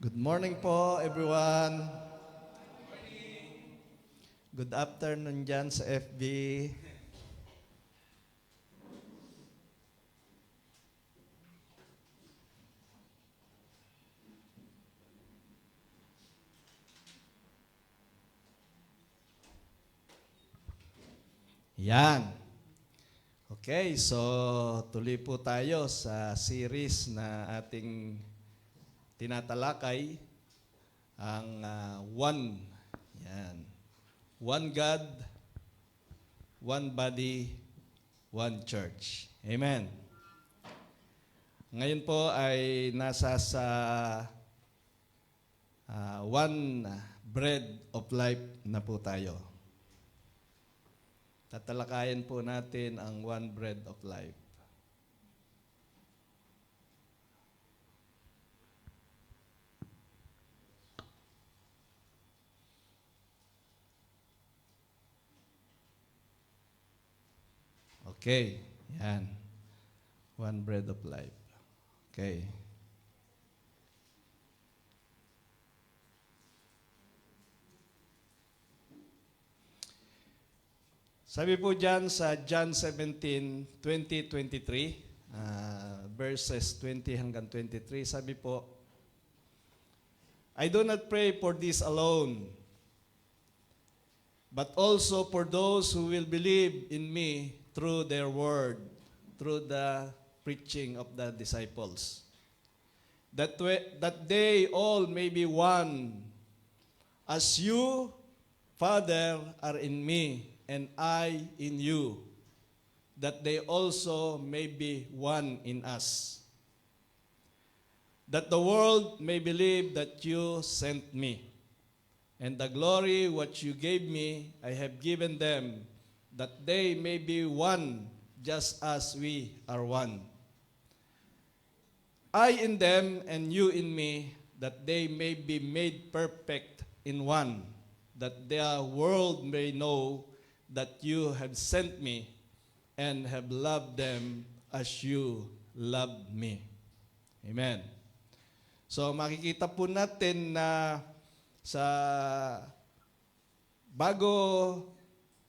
Good morning po, everyone. Good afternoon dyan sa FB. Yan. Okay, so tuloy po tayo sa series na ating tinatalakay, ang One. Yan. One God, One Body, One Church. Amen. Ngayon po ay nasa sa One Bread of Life na po tayo. Tatalakayin po natin ang One Bread of Life. Okay, yan. One Bread of Life. Okay. Sabi po dyan sa John 17, 20-23, verses 20 hanggang 23, sabi po, I do not pray for this alone, but also for those who will believe in me through their word, through the preaching of the disciples, that they all may be one, as you, Father, are in me, and I in you, that they also may be one in us, that the world may believe that you sent me, and the glory which you gave me I have given them, that they may be one just as we are one. I in them and you in me, that they may be made perfect in one, that the world may know that you have sent me and have loved them as you loved me. Amen. So makikita po natin na sa bago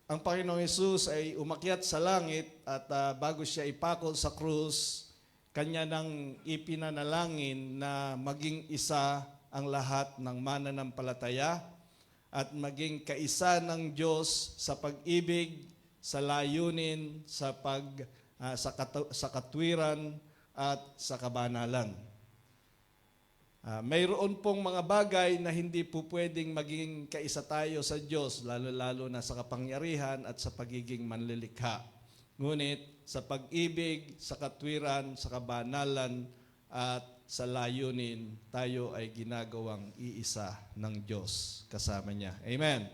ang Panginoong Hesus ay umakyat sa langit at bago siya ipakol sa krus, kanya nang ipinanalangin na maging isa ang lahat ng mananampalataya at maging kaisa ng Diyos sa pag-ibig, sa layunin, sa katwiran at sa kabanalan. Mayroon pong mga bagay na hindi po pwedeng maging kaisa tayo sa Diyos, lalo-lalo na sa kapangyarihan at sa pagiging manlilikha. Ngunit sa pag-ibig, sa katwiran, sa kabanalan at sa layunin, tayo ay ginagawang iisa ng Diyos kasama niya. Amen.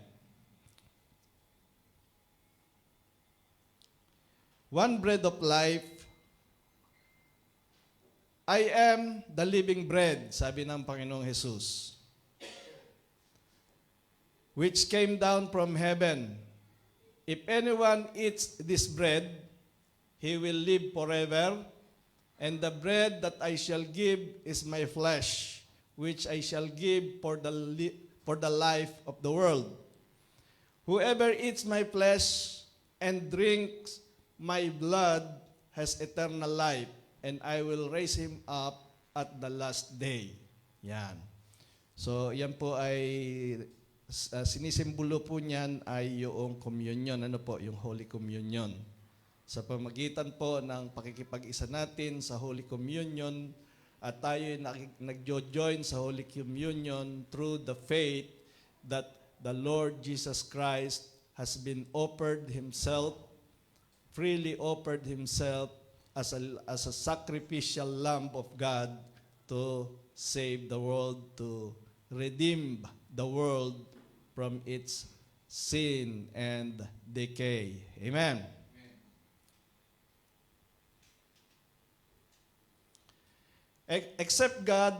One bread of life. I am the living bread, sabi ng Panginoong Hesus, which came down from heaven. If anyone eats this bread, he will live forever. And the bread that I shall give is my flesh, which I shall give for the life of the world. Whoever eats my flesh and drinks my blood has eternal life, and I will raise him up at the last day. Yan. So, yan po ay, sinisimbolo po niyan ay yung communion. Ano po? Yung Holy Communion. Sa pamagitan po ng pakikipag-isa natin sa Holy Communion, at tayo nagjo-join sa Holy Communion through the faith that the Lord Jesus Christ has been offered Himself, freely offered Himself as a sacrificial lamb of God to save the world, to redeem the world from its sin and decay. Amen. Except God,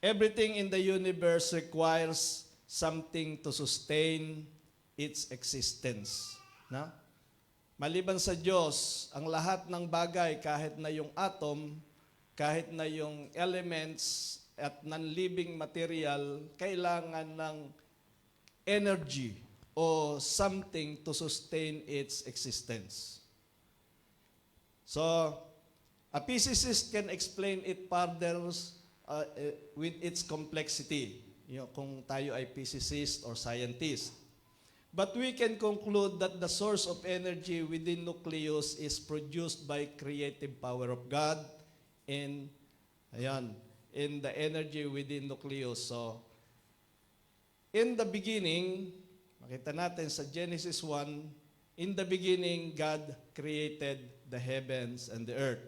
everything in the universe requires something to sustain its existence. No? Maliban sa Diyos, ang lahat ng bagay, kahit na yung atom, kahit na yung elements, at non-living material kailangan ng energy o something to sustain its existence. So, a physicist can explain it further with its complexity. Kung tayo ay physicist or scientist. But we can conclude that the source of energy within nucleus is produced by creative power of God in the energy within nucleus. So, in the beginning, makita natin sa Genesis 1, in the beginning, God created the heavens and the earth.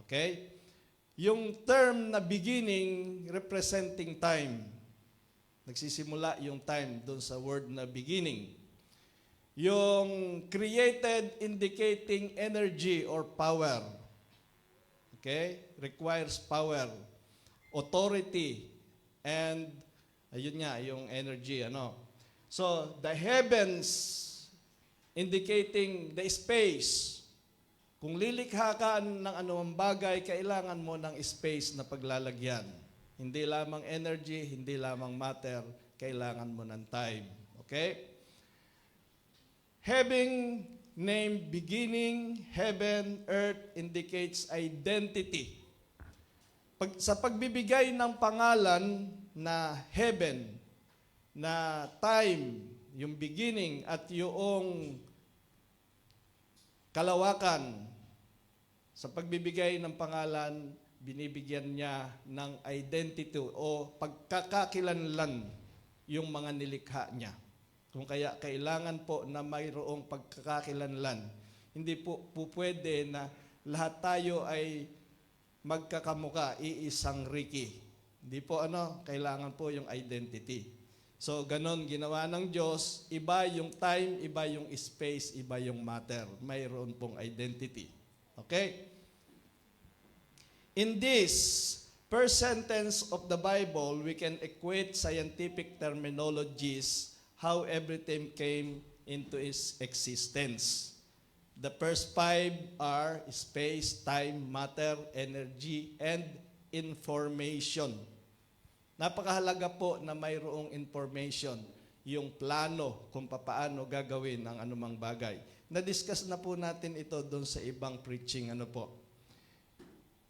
Okay? Yung term na beginning representing time. Nagsisimula yung time doon sa word na beginning. Yung created indicating energy or power. Okay? Requires power, authority, and ayun nga, yung energy. So, the heavens indicating the space. Kung lilikha ka ng anumang bagay, kailangan mo ng space na paglalagyan. Hindi lamang energy, hindi lamang matter, kailangan mo ng time. Okay? Having named beginning, heaven, earth indicates identity. Sa pagbibigay ng pangalan na heaven, na time, yung beginning at yung kalawakan, sa pagbibigay ng pangalan, binibigyan niya ng identity o pagkakakilanlan yung mga nilikha niya. Kung kaya kailangan po na mayroong pagkakakilanlan. Hindi po pwede na lahat tayo ay magkakamuka, iisang Ricky. Hindi po kailangan po yung identity. So, ganon ginawa ng Diyos, iba yung time, iba yung space, iba yung matter. Mayroon pong identity. Okay? In this first sentence of the Bible, we can equate scientific terminologies, how everything came into its existence. The first 5 are space, time, matter, energy, and information. Napakahalaga po na mayroong information, yung plano kung paano gagawin ang anumang bagay. Na-discuss na po natin ito doon sa ibang preaching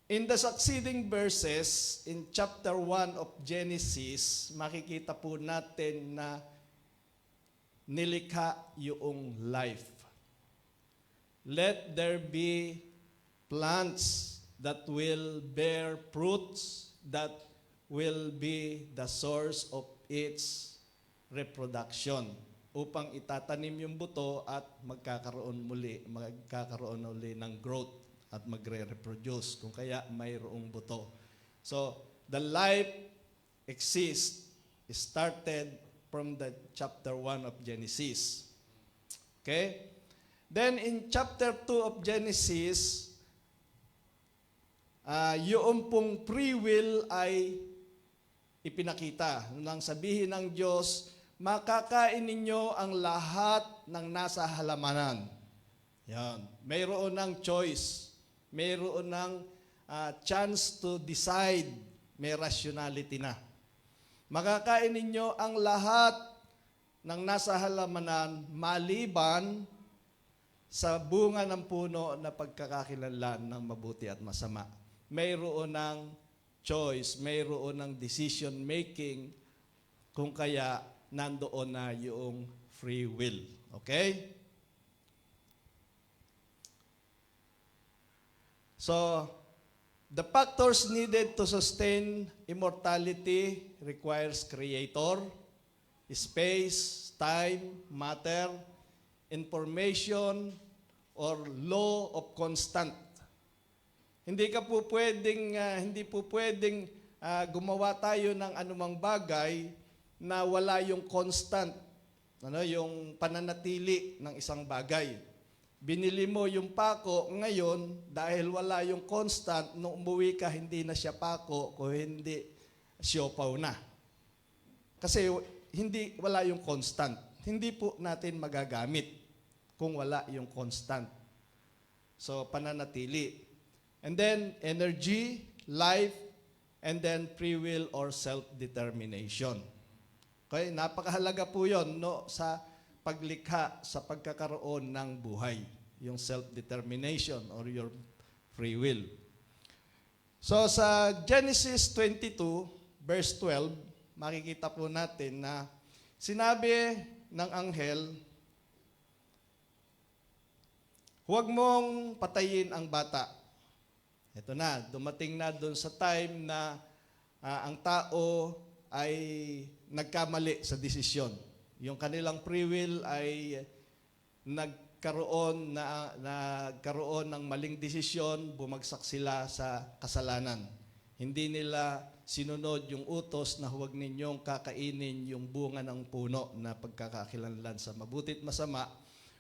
In the succeeding verses, in chapter 1 of Genesis, makikita po natin na nilikha yung life. Let there be plants that will bear fruits that will be the source of its reproduction upang itatanim yung buto at magkakaroon uli ng growth at magre-reproduce, kung kaya mayroong buto. So, the life exists, started from the chapter 1 of Genesis. Okay? Then, in chapter 2 of Genesis, yung pong free will ay ipinakita. Nang sabihin ng Diyos, makakain ninyo ang lahat ng nasa halamanan. Yan. Mayroon ng choice. Mayroon ng chance to decide. May rationality na. Makakain ninyo ang lahat ng nasa halamanan maliban sa bunga ng puno na pagkakakilanlan ng mabuti at masama. Mayroon ng choice, mayroon ng decision making, kung kaya nandoon na yung free will. Okay? So, the factors needed to sustain immortality requires creator, space, time, matter, information, or law of constant. Hindi po pwedeng gumawa tayo ng anumang bagay na wala yung constant, yung pananatili ng isang bagay. Binili mo yung pako ngayon dahil wala yung constant, nung umuwi ka hindi na siya pako, kung hindi siopaw na. Kasi wala yung constant. Hindi po natin magagamit kung wala yung constant. So, pananatili. And then, energy, life, and then free will or self-determination. Okay, napakahalaga po yun, no, sa paglikha, sa pagkakaroon ng buhay, yung self-determination or your free will. So sa Genesis 22, verse 12, makikita po natin na sinabi ng anghel, huwag mong patayin ang bata. Ito na, dumating na doon sa time na ang tao ay nagkamali sa desisyon. Yung kanilang free will ay nagkaroon ng maling desisyon, bumagsak sila sa kasalanan. Hindi nila sinunod yung utos na huwag ninyong kakainin yung bunga ng puno na pagkakakilanlan sa mabutit masama.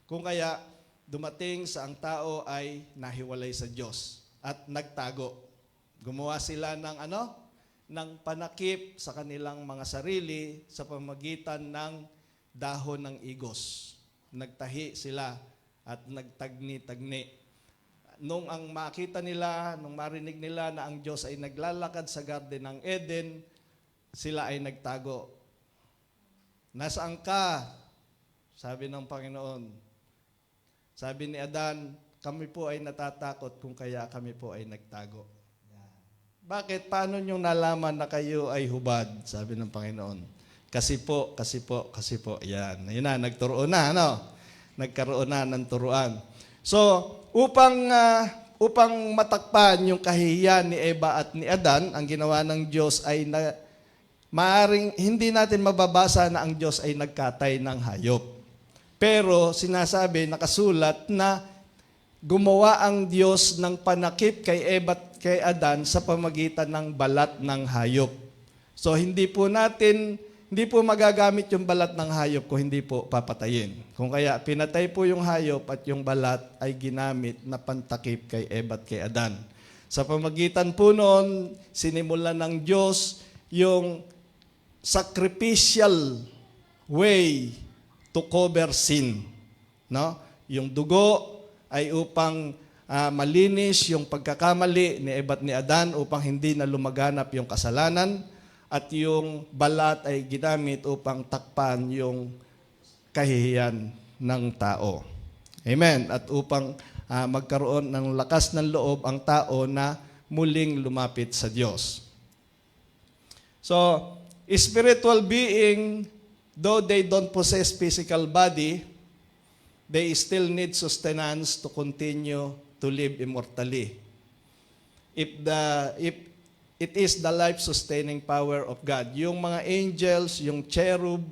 Kung kaya, dumating sa ang tao ay nahiwalay sa Diyos at nagtago. Gumawa sila ng ng panakip sa kanilang mga sarili sa pamamagitan ng dahon ng igos. Nagtahi sila at nagtagni-tagni. Nung ang makita nila, nung marinig nila na ang Diyos ay naglalakad sa garden ng Eden, sila ay nagtago. Nasaan ka? Sabi ng Panginoon. Sabi ni Adan, kami po ay natatakot kung kaya kami po ay nagtago. Bakit? Paano nyo nalaman na kayo ay hubad? Sabi ng Panginoon. Kasi po. Yan. Yun na, nagturoon na, Nagkaroon na ng turuan. So, upang matakpan yung kahihiyan ni Eva at ni Adan, ang ginawa ng Diyos ay maaring hindi natin mababasa na ang Diyos ay nagkatay ng hayop. Pero sinasabi, nakasulat na gumawa ang Diyos ng panakip kay Eva at kay Adan sa pamagitan ng balat ng hayop. So hindi po magagamit yung balat ng hayop kung hindi po papatayin. Kung kaya pinatay po yung hayop at yung balat ay ginamit na pantakip kay Eva at kay Adan. Sa pamagitan po noon, sinimulan ng Diyos yung sacrificial way to cover sin. No? Yung dugo ay upang malinis yung pagkakamali ni Eva at ni Adan upang hindi na lumaganap yung kasalanan, at yung balat ay ginamit upang takpan yung kahihiyan ng tao. Amen. At upang magkaroon ng lakas ng loob ang tao na muling lumapit sa Diyos. So, spiritual being, though they don't possess physical body, they still need sustenance to continue to live immortally. If it is the life-sustaining power of God. Yung mga angels, yung cherub,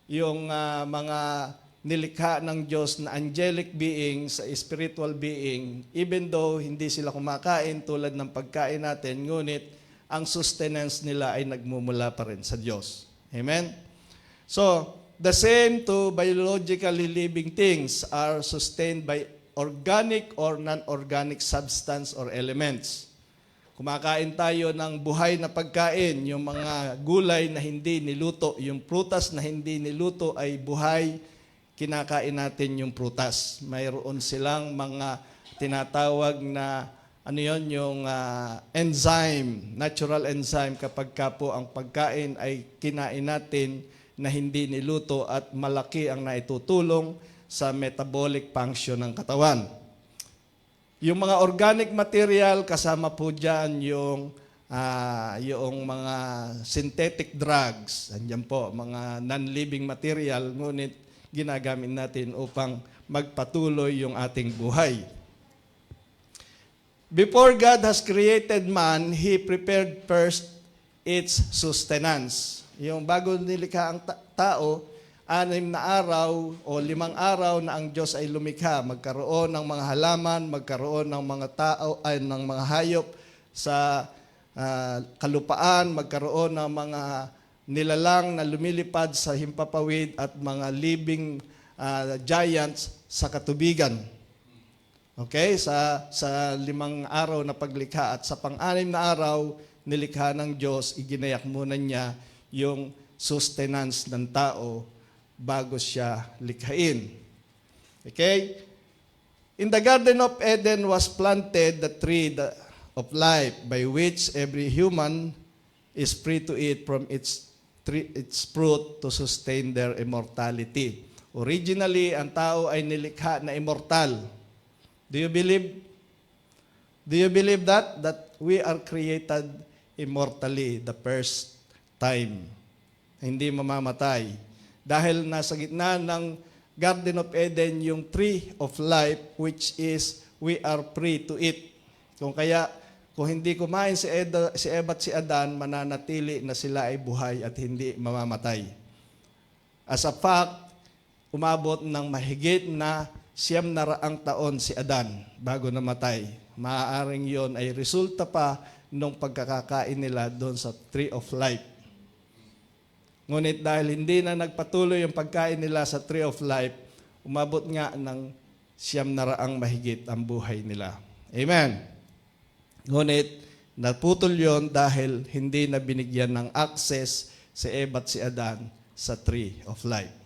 yung mga nilikha ng Diyos na angelic beings, spiritual being, even though hindi sila kumakain tulad ng pagkain natin, ngunit ang sustenance nila ay nagmumula pa rin sa Diyos. Amen? So, the same to biologically living things are sustained by organic or non-organic substance or elements. Kumakain tayo ng buhay na pagkain, yung mga gulay na hindi niluto, yung prutas na hindi niluto ay buhay, kinakain natin yung prutas. Mayroon silang mga tinatawag na yung enzyme, natural enzyme kapag ka po ang pagkain ay kinain natin na hindi niluto at malaki ang naitutulong sa metabolic function ng katawan. Yung mga organic material, kasama po dyan yung mga synthetic drugs. Andyan po, mga non-living material, ngunit ginagamit natin upang magpatuloy yung ating buhay. Before God has created man, He prepared first its sustenance. Yung bago nilikha ang tao, 6 na araw o 5 araw na ang Diyos ay lumikha, magkaroon ng mga halaman, magkaroon ng mga tao, ng mga hayop sa kalupaan, magkaroon ng mga nilalang na lumilipad sa himpapawid at mga living giants sa katubigan. Okay? Sa 5 araw na paglikha at sa pang-6 na araw, nilikha ng Diyos, iginayak muna niya yung sustenance ng tao bago siya likhain. Okay? In the Garden of Eden was planted the tree of life by which every human is free to eat from its fruit to sustain their immortality. Originally, ang tao ay nilikha na immortal. Do you believe? Do you believe that? That we are created immortally the first time. Hindi mamamatay. Dahil nasa gitna ng Garden of Eden, yung tree of life, which is we are free to eat. Kung hindi kumain si Eva at si Adan, mananatili na sila ay buhay at hindi mamamatay. As a fact, umabot ng mahigit na 900 taon si Adan bago namatay. Maaaring yon ay resulta pa nung pagkakakain nila doon sa tree of life. Ngunit dahil hindi na nagpatuloy yung pagkain nila sa tree of life, umabot nga ng 900 mahigit ang buhay nila. Amen. Ngunit naputol yon dahil hindi na binigyan ng access si Eva at si Adan sa tree of life.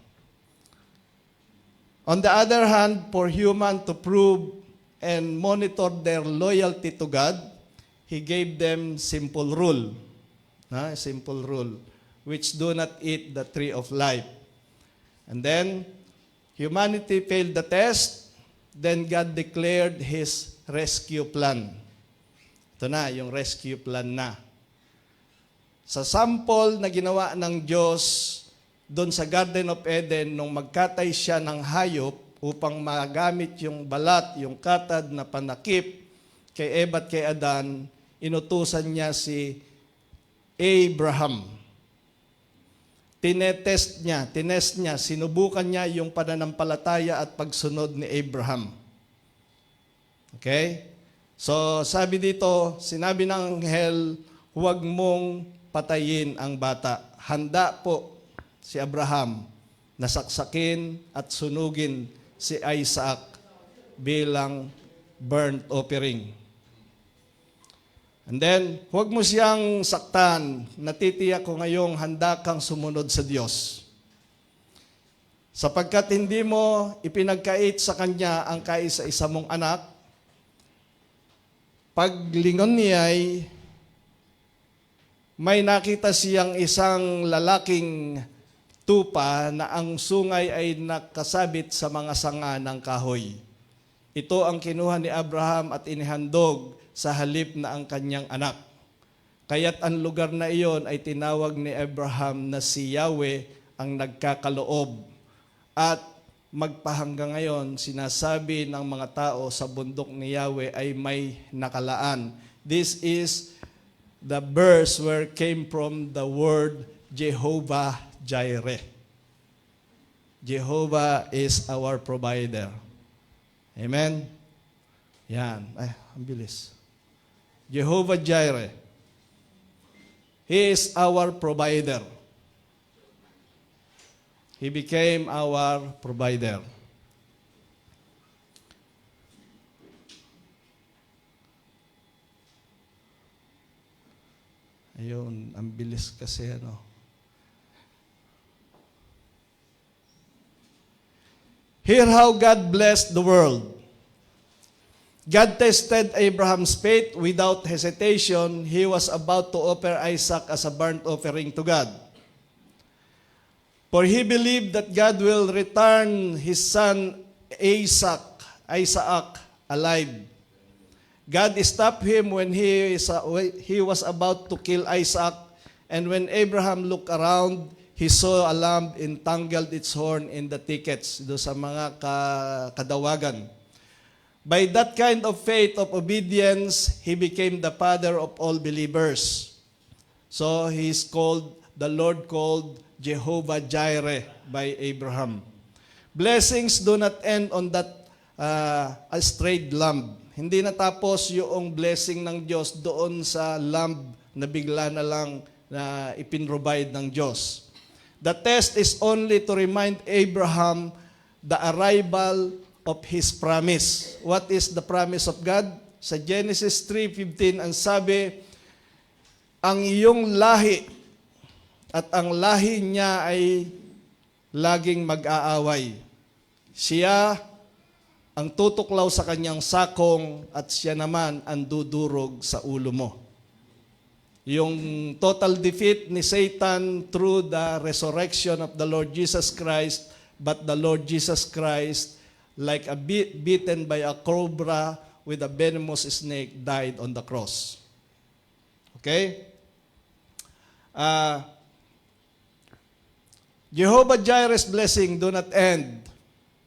On the other hand, for human to prove and monitor their loyalty to God, He gave them simple rule, which do not eat the tree of life. And then, humanity failed the test, then God declared His rescue plan. Ito na, yung rescue plan na. Sa sample na ginawa ng Diyos doon sa Garden of Eden, nung magkatay siya ng hayop upang magamit yung balat, yung katad na panakip kay Eva at kay Adan, inutusan niya si Abraham. Tinest niya, sinubukan niya yung pananampalataya at pagsunod ni Abraham. Okay? So, sabi dito, sinabi ng anghel, huwag mong patayin ang bata. Handa po si Abraham na saksakin at sunugin si Isaac bilang burnt offering. And then, huwag mo siyang saktan. Natitiyak ko ngayong handa kang sumunod sa Diyos. Sapagkat hindi mo ipinagkait sa Kanya ang kaisa-isa mong anak, paglingon niya ay may nakita siyang isang lalaking tupa na ang sungay ay nakasabit sa mga sanga ng kahoy. Ito ang kinuha ni Abraham at inihandog sa halip na ang kanyang anak. Kaya't ang lugar na iyon ay tinawag ni Abraham na si Yahweh ang nagkakaloob. At magpahanggang ngayon, sinasabi ng mga tao sa bundok ni Yahweh ay may nakalaan. This is the verse where came from the word Jehovah Jireh. Jehovah is our provider. Amen? Yan. Ay, ang bilis. Jehovah Jireh. He is our provider. He became our provider. Ayun, ang bilis kasi ano. Hear how God blessed the world. God tested Abraham's faith without hesitation. He was about to offer Isaac as a burnt offering to God. For he believed that God will return his son Isaac alive. God stopped him when he was about to kill Isaac, and when Abraham looked around, he saw a lamb entangled its horn in the thickets, do sa mga kadawagan. By that kind of faith of obedience, he became the father of all believers. So he is called, the Lord called Jehovah Jireh by Abraham. Blessings do not end on that strayed lamb. Hindi natapos yung blessing ng Diyos doon sa lamb na bigla na lang na ipinrovide ng Diyos. The test is only to remind Abraham the arrival of His promise. What is the promise of God? Sa Genesis 3:15, ang sabi, ang iyong lahi at ang lahi niya ay laging mag-aaway. Siya ang tutuklaw sa kanyang sakong at siya naman ang dudurog sa ulo mo. Yung total defeat ni Satan through the resurrection of the Lord Jesus Christ, but the Lord Jesus Christ, like a beaten by a cobra with a venomous snake, died on the cross. Okay? Jehovah Jireh's blessing do not end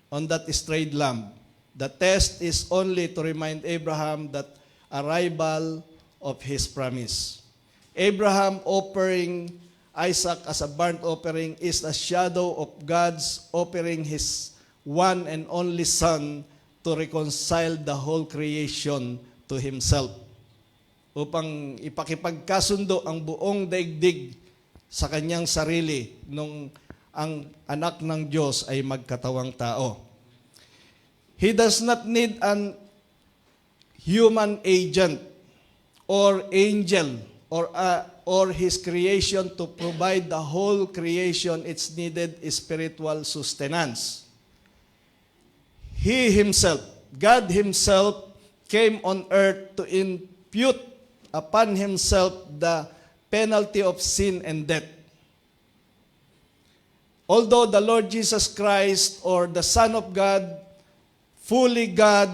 on that strayed lamb. The test is only to remind Abraham that arrival of his promise. Abraham offering Isaac as a burnt offering is a shadow of God's offering His one and only Son to reconcile the whole creation to Himself, upang ipakipagkasundo ang buong daigdig sa kanyang sarili nung ang anak ng Diyos ay magkatawang tao. He does not need an human agent or angel or His creation to provide the whole creation its needed spiritual sustenance. He Himself, God Himself, came on earth to impute upon Himself the penalty of sin and death. Although the Lord Jesus Christ, or the Son of God, fully God,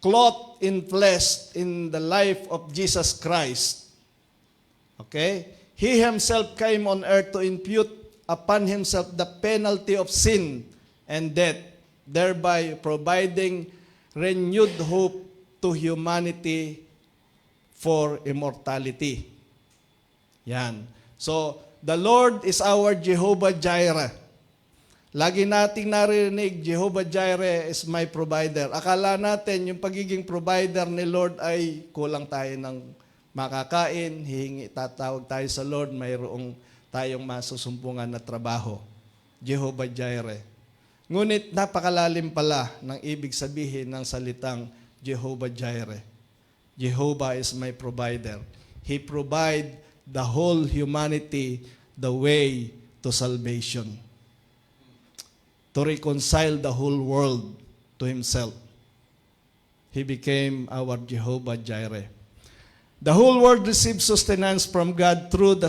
clothed in flesh in the life of Jesus Christ, okay, He Himself came on earth to impute upon Himself the penalty of sin and death, thereby providing renewed hope to humanity for immortality. Yan. So, the Lord is our Jehovah Jireh. Lagi nating narinig, Jehovah Jireh is my provider. Akala natin yung pagiging provider ni Lord ay kulang tayo ng makakain, tatawag tayo sa Lord, mayroong tayong masusumpungan na trabaho. Jehovah Jireh. Ngunit napakalalim pala ng ibig sabihin ng salitang Jehovah Jireh. Jehovah is my provider. He provide the whole humanity the way to salvation, to reconcile the whole world to Himself. He became our Jehovah Jireh. The whole world receives sustenance from God through the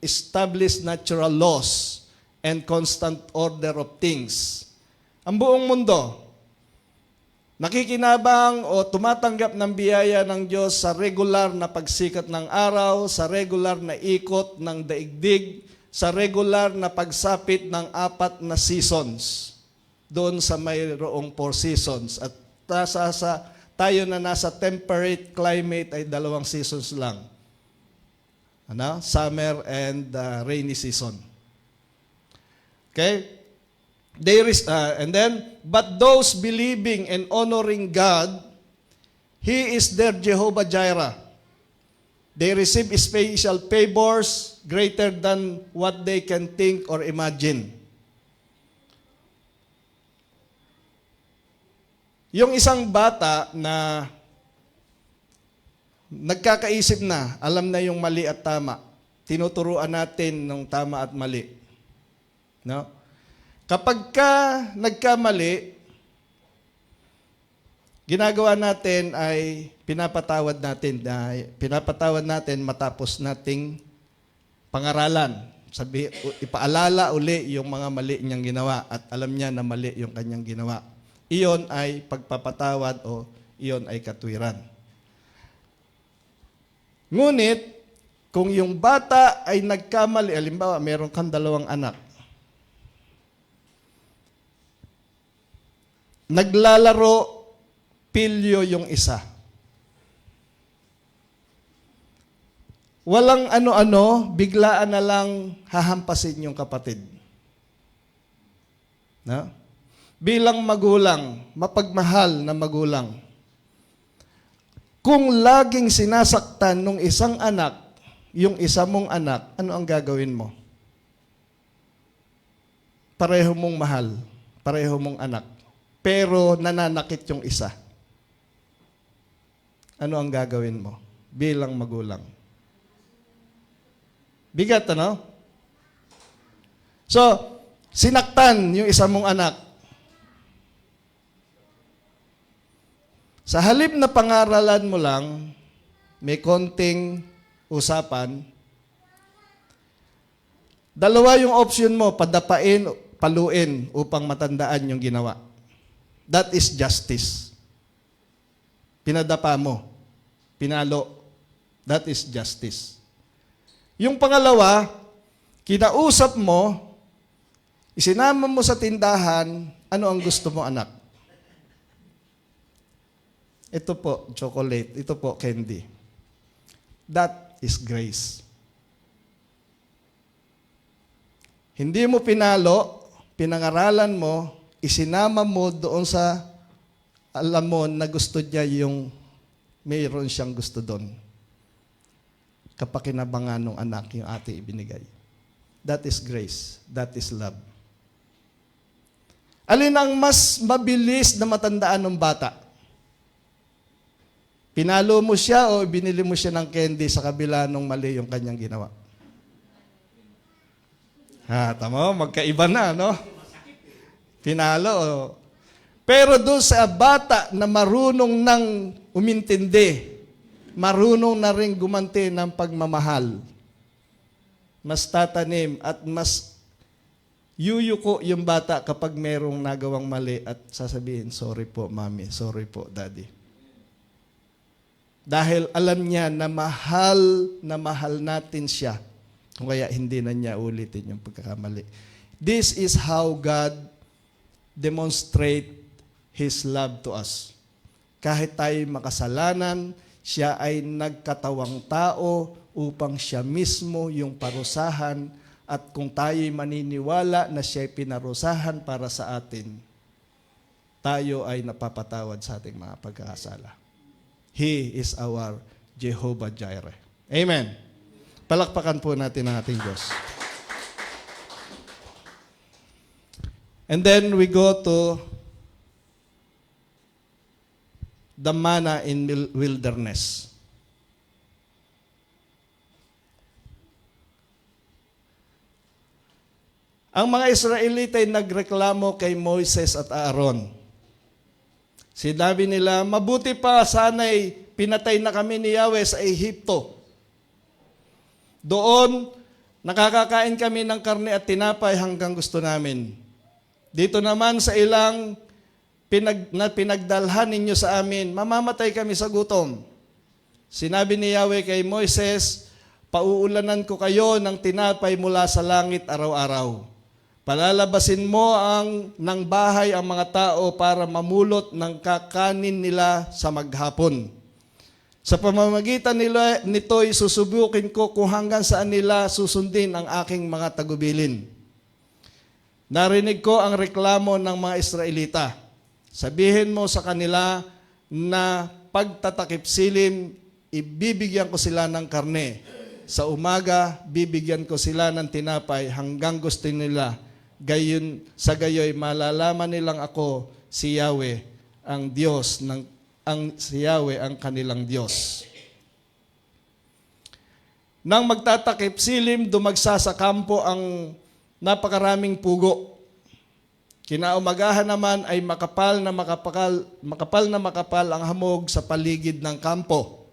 established natural laws and constant order of things. Ang buong mundo, nakikinabang o tumatanggap ng biyaya ng Diyos sa regular na pagsikat ng araw, sa regular na ikot ng daigdig, sa regular na pagsapit ng 4 na seasons. Doon sa mayroong 4 seasons. At tayo na nasa temperate climate ay 2 seasons lang. Summer and rainy season. Okay? But those believing and honoring God, He is their Jehovah Jireh. They receive special favors greater than what they can think or imagine. Yung isang bata na nagkakaisip na, alam na yung mali at tama, tinuturuan natin ng tama at mali. No? Kapag ka nagkamali, ginagawa natin ay pinapatawad natin matapos nating pangaralan. Ipaalala uli yung mga mali niyang ginawa at alam niya na mali yung kanyang ginawa. Iyon ay pagpapatawad o iyon ay katwiran. Ngunit, kung yung bata ay nagkamali, halimbawa, meron kang 2 anak, naglalaro, pilyo yung isa. Walang ano-ano, biglaan na lang hahampasin yung kapatid. No? Bilang magulang, mapagmahal na magulang, kung laging sinasaktan nung isang anak, yung isa mong anak, ano ang gagawin mo? Pareho mong mahal, pareho mong anak. Pero nananakit yung isa. Ano ang gagawin mo bilang magulang? Bigat, ano? So, sinaktan yung isa mong anak. Sa halip na pangaralan mo lang, may konting usapan, dalawa yung option mo, padapain, paluin upang matandaan yung ginawa. That is justice. Pinadapa mo, pinalo. That is justice. Yung pangalawa, kinausap mo, isinama mo sa tindahan, ano ang gusto mo, anak? Ito po, chocolate. Ito po, candy. That is grace. Hindi mo pinalo, pinangaralan mo, isinama mo doon sa alam mo na gusto niya yung mayroon siyang gusto doon. Kapakinabangan ng anak yung ate ibinigay. That is grace. That is love. Alin ang mas mabilis na matandaan ng bata? Pinalo mo siya o binili mo siya ng candy sa kabila nung mali yung kanyang ginawa? Tama, magkaiba na, no? Pinalo. Pero doon sa bata na marunong nang umintindi, marunong na rin gumanti ng pagmamahal, mas tatanim at mas yuyuko yung bata kapag merong nagawang mali at sasabihin, sorry po, mami, sorry po, daddy. Dahil alam niya na mahal natin siya. Kung kaya hindi na niya ulitin yung pagkakamali. This is how God demonstrate His love to us. Kahit tayo makasalanan, siya ay nagkatawang tao upang siya mismo yung parusahan at kung tayo'y maniniwala na siya ay pinarusahan para sa atin, tayo ay napapatawad sa ating mga pagkakasala. He is our Jehovah Jireh. Amen. Palakpakan po natin ang ating Diyos. And then we go to the manna in wilderness. Ang mga Israelita ay nagreklamo kay Moises at Aaron. Sinabi nila, mabuti pa sana'y pinatay na kami ni Yahweh sa Ehipto. Doon, nakakakain kami ng karne at tinapay hanggang gusto namin. Dito naman sa ilang pinagdalhan ninyo sa amin, mamamatay kami sa gutom. Sinabi ni Yahweh kay Moises, pauulanan ko kayo ng tinapay mula sa langit araw-araw. Palalabasin mo ng bahay ang mga tao para mamulot ng kakanin nila sa maghapon. Sa pamamagitan nito'y susubukin ko kung hanggang saan nila susundin ang aking mga tagubilin. Narinig ko ang reklamo ng mga Israelita. Sabihin mo sa kanila na pagtatakip silim, ibibigyan ko sila ng karne. Sa umaga, bibigyan ko sila ng tinapay hanggang gusto nila. Sa gayoy, malalaman nilang ako si Yahweh, ang Diyos, si Yahweh ang kanilang Diyos. Nang magtatakip silim, dumagsa sa kampo ang napakaraming pugo. Kinaumagahan naman ay makapal na makapal ang hamog sa paligid ng kampo.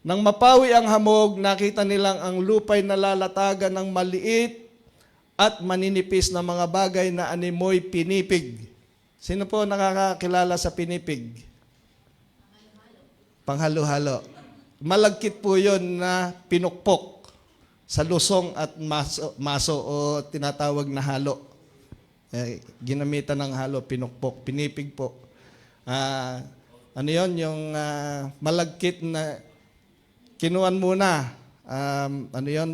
Nang mapawi ang hamog, nakita nilang ang lupay nalalatagan ng maliit at maninipis na mga bagay na animoy pinipig. Sino po nakakakilala sa pinipig? Panghalo-halo. Malagkit po yun na pinukpok sa lusong at maso o tinatawag na halo. Ginamitan ng halo, pinukpok, pinipig po. Ano yun? Yung malagkit na kinuan muna.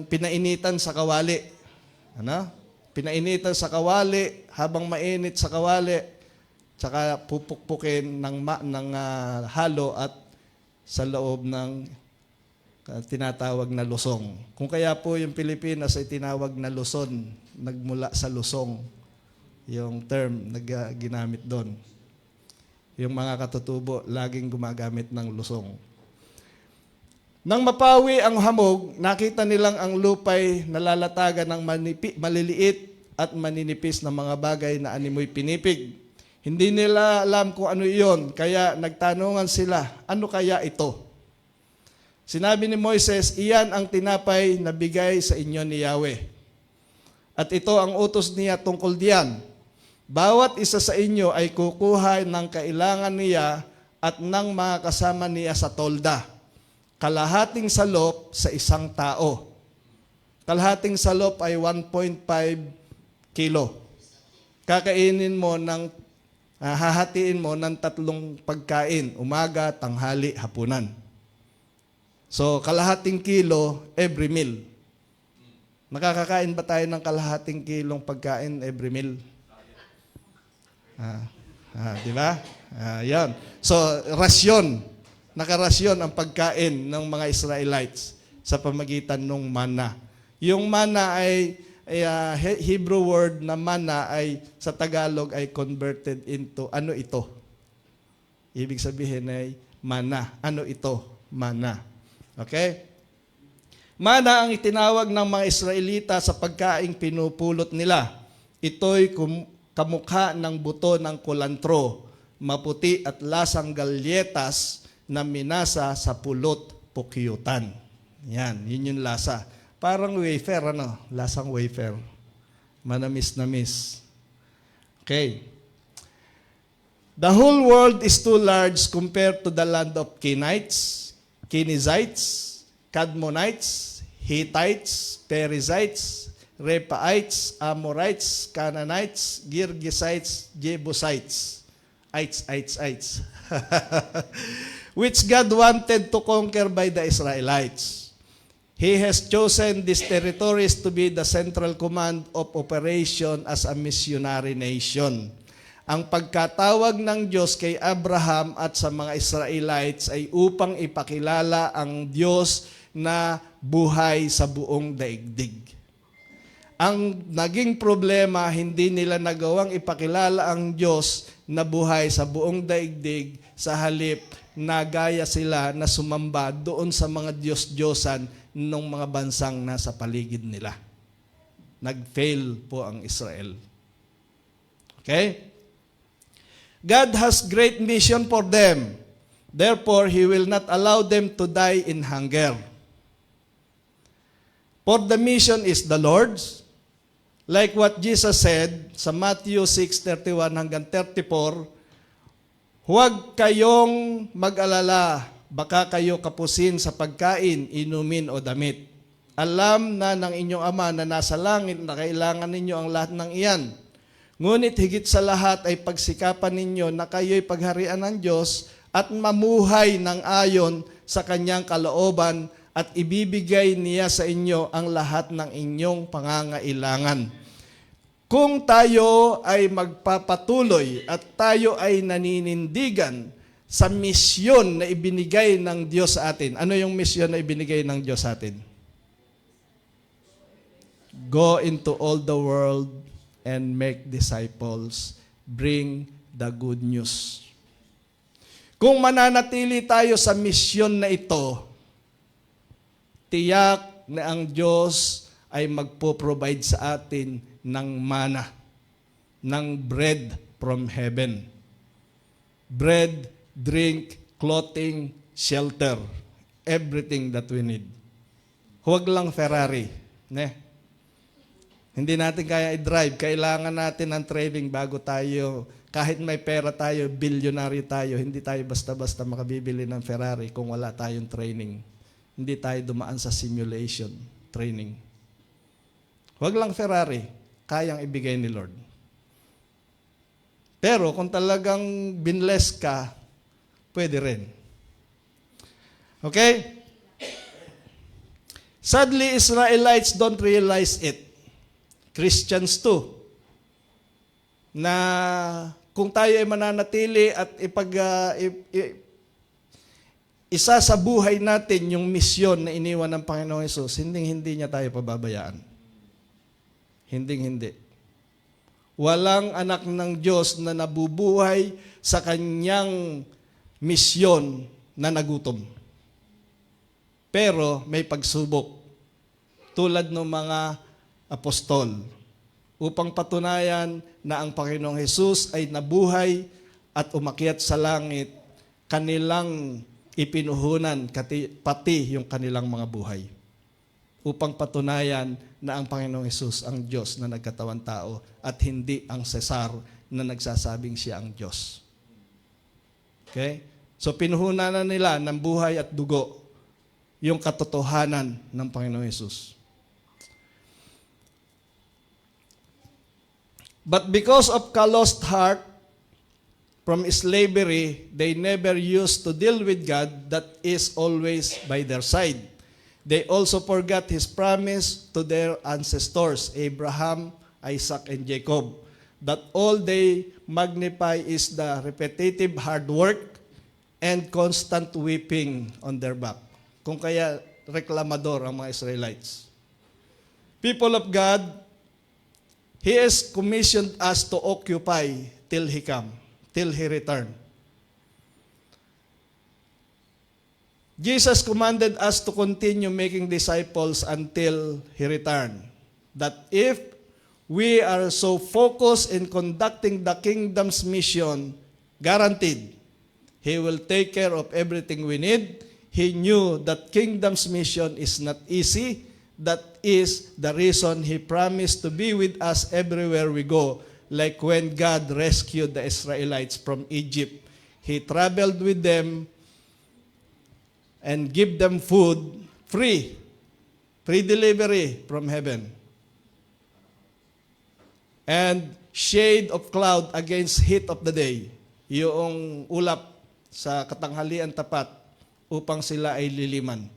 Pinainitan sa kawali. Pinainitan sa kawali, habang mainit sa kawali, tsaka pupukpukin ng halo at sa loob ng tinatawag na lusong. Kung kaya po yung Pilipinas ay tinawag na Luzon, nagmula sa lusong, yung term na ginamit doon. Yung mga katutubo, laging gumagamit ng lusong. Nang mapawi ang hamog, nakita nilang ang lupay nalalatagan ng maliliit at maninipis na mga bagay na animoy pinipig. Hindi nila alam kung ano iyon, kaya nagtanungan sila, ano kaya ito? Sinabi ni Moises, iyan ang tinapay na bigay sa inyo ni Yahweh. At ito ang utos niya tungkol diyan. Bawat isa sa inyo ay kukuha ng kailangan niya at ng mga kasama niya sa tolda. Kalahating salop sa isang tao. Kalahating salop ay 1.5 kilo. Kakainin mo hahatiin mo ng 3 pagkain, umaga, tanghali, hapunan. So, kalahating kilo every meal. Nakakakain ba tayo ng kalahating kilong pagkain every meal? Di ba? Yan. So, rasyon. Nakarasyon ang pagkain ng mga Israelites sa pamagitan ng mana. Yung mana ay Hebrew word na mana ay sa Tagalog ay converted into ano ito? Ibig sabihin ay mana. Ano ito? Mana. Okay? Mana ang itinawag ng mga Israelita sa pagkaing pinupulot nila. Ito'y kamukha ng buto ng kulantro, maputi at lasang galyetas na minasa sa pulot pukyutan. Yan, yun yung lasa. Parang wafer, lasang wafer. Manamis-namis. Okay. The whole world is too large compared to the land of Kenites, Kenizzites, Kadmonites, Hittites, Perizzites, Rephaites, Amorites, Canaanites, Girgasites, Jebusites. Ites. Which God wanted to conquer by the Israelites. He has chosen these territories to be the central command of operation as a missionary nation. Ang pagkatawag ng Diyos kay Abraham at sa mga Israelites ay upang ipakilala ang Diyos na buhay sa buong daigdig. Ang naging problema, hindi nila nagawang ipakilala ang Diyos na buhay sa buong daigdig, sa halip nagaya sila na sumamba doon sa mga Diyos-Diyosan ng mga bansang nasa paligid nila. Nag-fail po ang Israel. Okay? God has great mission for them. Therefore, He will not allow them to die in hunger. For the mission is the Lord's. Like what Jesus said sa Matthew 6:31 hanggang 34, huwag kayong mag-alala, baka kayo kapusin sa pagkain, inumin o damit. Alam na ng inyong Ama na nasa langit na kailangan ninyo ang lahat ng iyan. Ngunit higit sa lahat ay pagsikapan ninyo na kayo'y pagharian ng Diyos at mamuhay ng ayon sa Kanyang kalooban at ibibigay niya sa inyo ang lahat ng inyong pangangailangan. Kung tayo ay magpapatuloy at tayo ay naninindigan sa misyon na ibinigay ng Diyos sa atin. Ano yung misyon na ibinigay ng Diyos sa atin? Go into all the world and make disciples. Bring the good news. Kung mananatili tayo sa misyon na ito, tiyak na ang Diyos ay magpo-provide sa atin ng mana, ng bread from heaven. Bread, drink, clothing, shelter, everything that we need. Huwag lang Ferrari. Hindi natin kaya i-drive. Kailangan natin ng training bago tayo, kahit may pera tayo, bilyonaryo tayo, hindi tayo basta-basta makabibili ng Ferrari kung wala tayong training. Hindi tayo dumaan sa simulation training. Huwag lang Ferrari, kayang ibigay ni Lord. Pero kung talagang binless ka, pwede rin. Okay? Sadly, Israelites don't realize it. Christians too. Na kung tayo ay mananatili at isa sa buhay natin yung misyon na iniwan ng Panginoong Hesus, hindi niya tayo pababayaan. Hindi. Walang anak ng Diyos na nabubuhay sa kanyang misyon na nagutom. Pero may pagsubok. Tulad ng mga apostol. upang patunayan na ang Panginoong Hesus ay nabuhay at umakyat sa langit, kanilang ipinuhunan pati yung kanilang mga buhay. Upang patunayan na ang Panginoong Hesus ang Diyos na nagkatawang tao at hindi ang Cesar na nagsasabing siya ang Diyos. Okay? So pinuhunan na nila ng buhay at dugo yung katotohanan ng Panginoong Hesus. But because of calloused heart from slavery, they never used to deal with God that is always by their side. They also forgot His promise to their ancestors, Abraham, Isaac, and Jacob, that all they magnify is the repetitive hard work and constant weeping on their back. Kung kaya reklamador ang mga Israelites. People of God, He has commissioned us to occupy till He come, till He return. Jesus commanded us to continue making disciples until He return. That if we are so focused in conducting the kingdom's mission, guaranteed, He will take care of everything we need. He knew that kingdom's mission is not easy. That is the reason He promised to be with us everywhere we go. Like when God rescued the Israelites from Egypt, He traveled with them and give them food free delivery from heaven. And shade of cloud against heat of the day. Yung ulap sa katanghalian tapat upang sila ay liliman.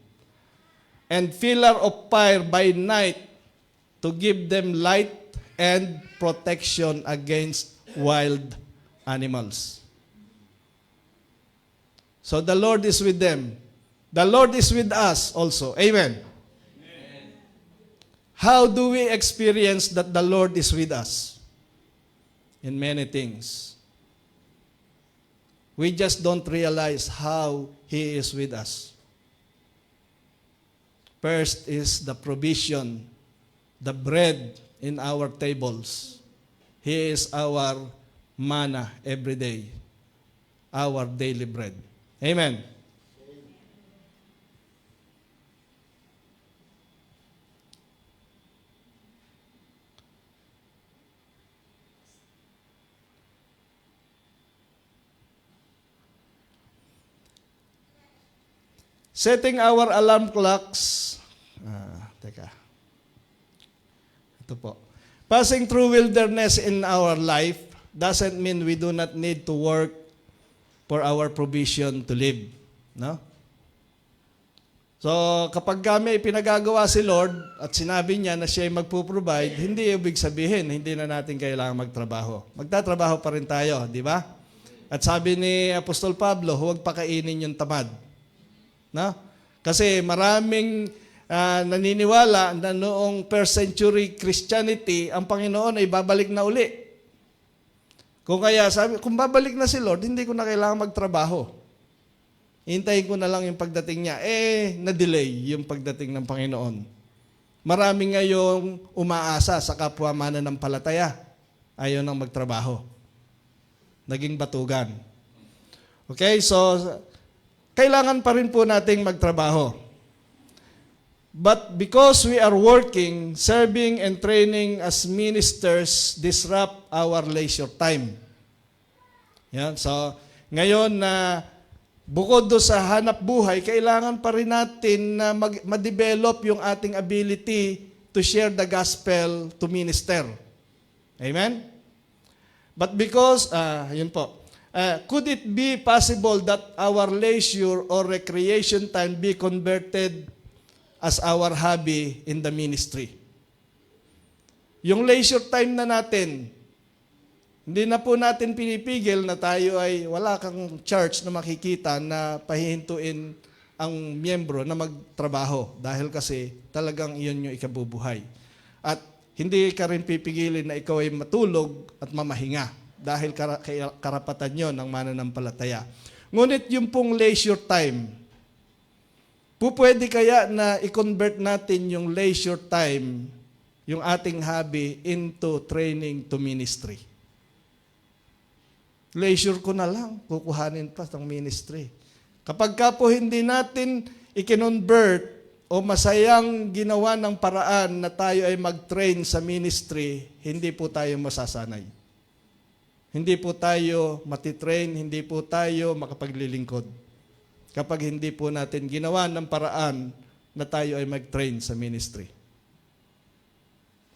And pillar of fire by night to give them light and protection against wild animals. So the Lord is with them. The Lord is with us also. Amen. Amen. How do we experience that the Lord is with us? In many things. We just don't realize how He is with us. First is the provision, the bread in our tables. He is our manna every day, our daily bread. Amen. Setting our alarm clocks. Ito po. Passing through wilderness in our life doesn't mean we do not need to work for our provision to live. No? So, kapag kami pinagagawa si Lord at sinabi niya na siya ay magpo-provide, hindi ibig sabihin, hindi na natin kailangan magtrabaho. Magtatrabaho pa rin tayo, di ba? At sabi ni Apostol Pablo, huwag pakainin yung tamad. No? Kasi maraming naniniwala na noong first century Christianity, ang Panginoon ay babalik na uli. Kung kaya sabi, kung babalik na si Lord, hindi ko na kailangan magtrabaho. Hintayin ko na lang yung pagdating niya. Na-delay yung pagdating ng Panginoon. Marami ngayong umaasa sa kapwa mananampalataya. Ayaw nang magtrabaho. Naging batugan. Okay, so kailangan pa rin po nating magtrabaho. But because we are working, serving, and training as ministers, disrupt our leisure time. Yan. So, ngayon na bukod do sa hanap buhay, kailangan pa rin natin na ma-develop yung ating ability to share the gospel, to minister. Amen? But because, yun po, could it be possible that our leisure or recreation time be converted as our hobby in the ministry? Yung leisure time na natin, hindi na po natin pinipigil na tayo ay wala kang church na makikita na pahihintuin ang miyembro na magtrabaho dahil kasi talagang iyon yung ikabubuhay. At hindi ka rin pipigilin na ikaw ay matulog at mamahinga dahil karapatan nyo ng mananampalataya. Ngunit yung pong leisure time, pwede kaya na i-convert natin yung leisure time yung ating hobby into training to ministry. Leisure ko na lang, kukuhanin pa ng ministry. Kapag ka po hindi natin ikinonvert o masayang ginawa ng paraan na tayo ay mag-train sa ministry, hindi po tayo masasanay. Hindi po tayo matitrain, hindi po tayo makapaglilingkod. Kapag hindi po natin ginawa ng paraan na tayo ay mag-train sa ministry.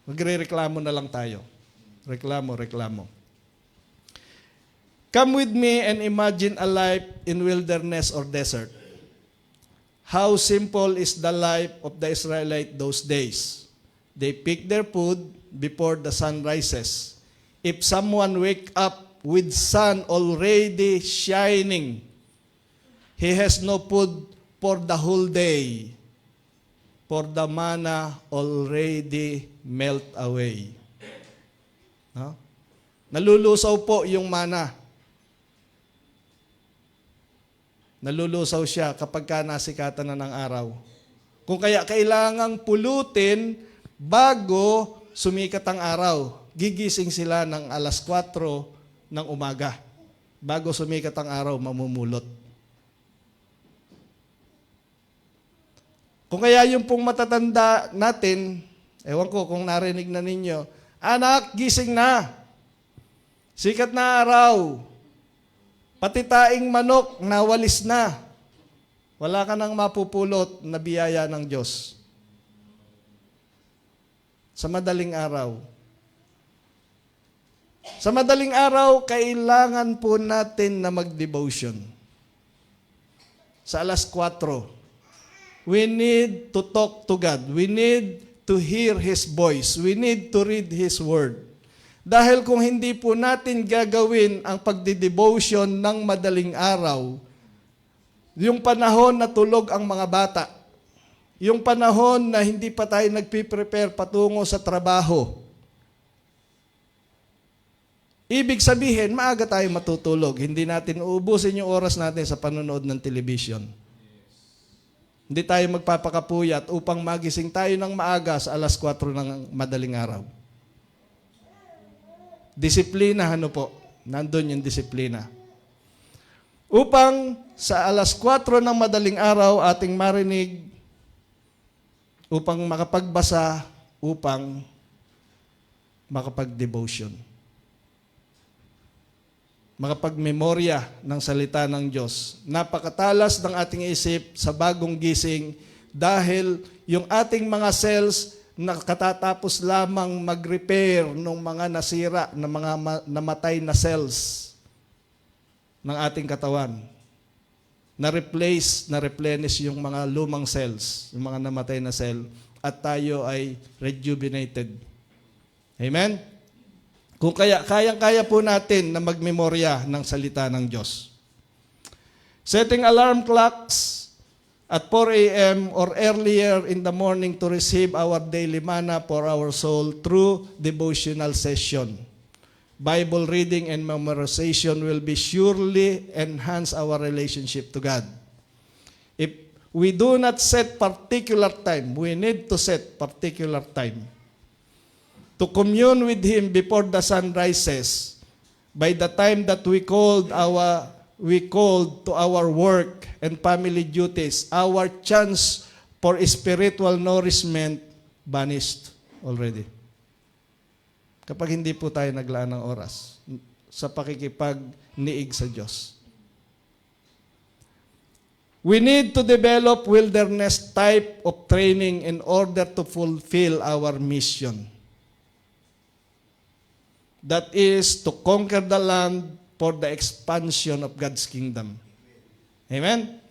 Magre-reklamo na lang tayo. Reklamo. Come with me and imagine a life in wilderness or desert. How simple is the life of the Israelites those days. They pick their food before the sun rises. If someone wake up with sun already shining, he has no food for the whole day, for the manna already melt away. No? Nalulusaw po yung mana. Nalulusaw siya kapag ka nasikatan na ng araw. Kung kaya kailangang pulutin bago sumikat ang araw. Gigising sila ng alas 4 ng umaga. Bago sumikat ang araw, mamumulot. Kung kaya yung pong matatanda natin, ewan ko kung narinig na ninyo, anak, gising na. Sikat na araw. Pati taing manok, nawalis na. Wala ka nang mapupulot na biyaya ng Diyos. Sa madaling araw. Sa madaling araw, kailangan po natin na mag-devotion. Sa alas 4, we need to talk to God. We need to hear His voice. We need to read His Word. Dahil kung hindi po natin gagawin ang pagdidevotion ng madaling araw, yung panahon na tulog ang mga bata, yung panahon na hindi pa tayo nagpiprepare patungo sa trabaho, ibig sabihin, maaga tayo matutulog. Hindi natin uubusin yung oras natin sa panonood ng television. Hindi tayo magpapakapuyat upang magising tayo ng maaga sa alas 4 ng madaling araw. Disiplina, ano po? Nandun yung disiplina. Upang sa alas 4 ng madaling araw ating marinig, upang makapagbasa, upang makapag-devotion. Makapagmemorya ng salita ng Diyos. Napakatalas ng ating isip sa bagong gising dahil yung ating mga cells na katatapos lamang mag-repair ng mga nasira, ng mga namatay na cells ng ating katawan. Na-replace, na-replenish yung mga lumang cells, yung mga namatay na cell, at tayo ay rejuvenated. Amen? Kung kaya, kayang-kaya po natin na magmemorya ng salita ng Diyos. Setting alarm clocks at 4 a.m. or earlier in the morning to receive our daily manna for our soul through devotional session. Bible reading and memorization will be surely enhance our relationship to God. If we do not set particular time, we need to set particular time to commune with Him before the sun rises. By the time that we called to our work and family duties, our chance for spiritual nourishment vanished already. Kapag hindi po tayo naglaan ng oras sa pakikipag-niig sa Diyos. We need to develop wilderness type of training in order to fulfill our mission. That is to conquer the land for the expansion of God's kingdom. Amen?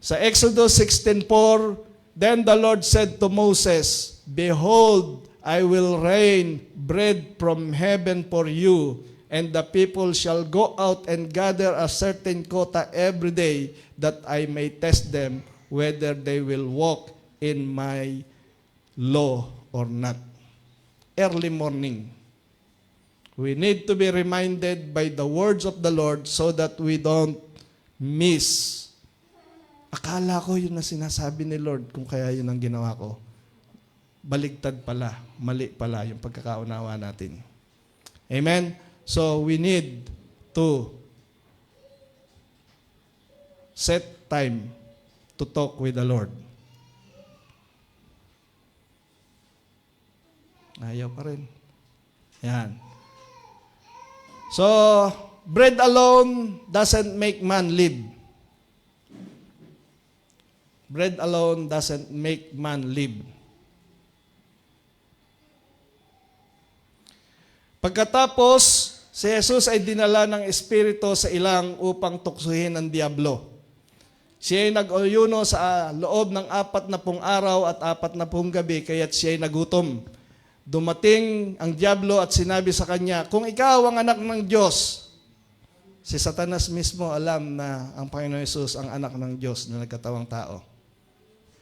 Sa Exodus 16:4, then the Lord said to Moses, behold, I will rain bread from heaven for you, and the people shall go out and gather a certain quota every day, that I may test them whether they will walk in my law or not. Early morning. We need to be reminded by the words of the Lord so that we don't miss. Akala ko yun na sinasabi ni Lord, kung kaya yun ang ginawa ko. baligtad pala, mali pala yung pagkakaunawa natin. Amen? So, we need to set time to talk with the Lord. Ayaw pa rin. Yan. So, bread alone doesn't make man live. Bread alone doesn't make man live. Pagkatapos, si Jesus ay dinala ng Espiritu sa ilang upang tuksuhin ang diablo. Siya ay nag-ayuno sa loob ng 40 araw at 40 gabi, kaya't siya ay nagutom. Dumating ang diablo at sinabi sa kanya, kung ikaw ang anak ng Diyos, si Satanas mismo alam na ang Panginoon Hesus ang anak ng Diyos na nagkatawang tao.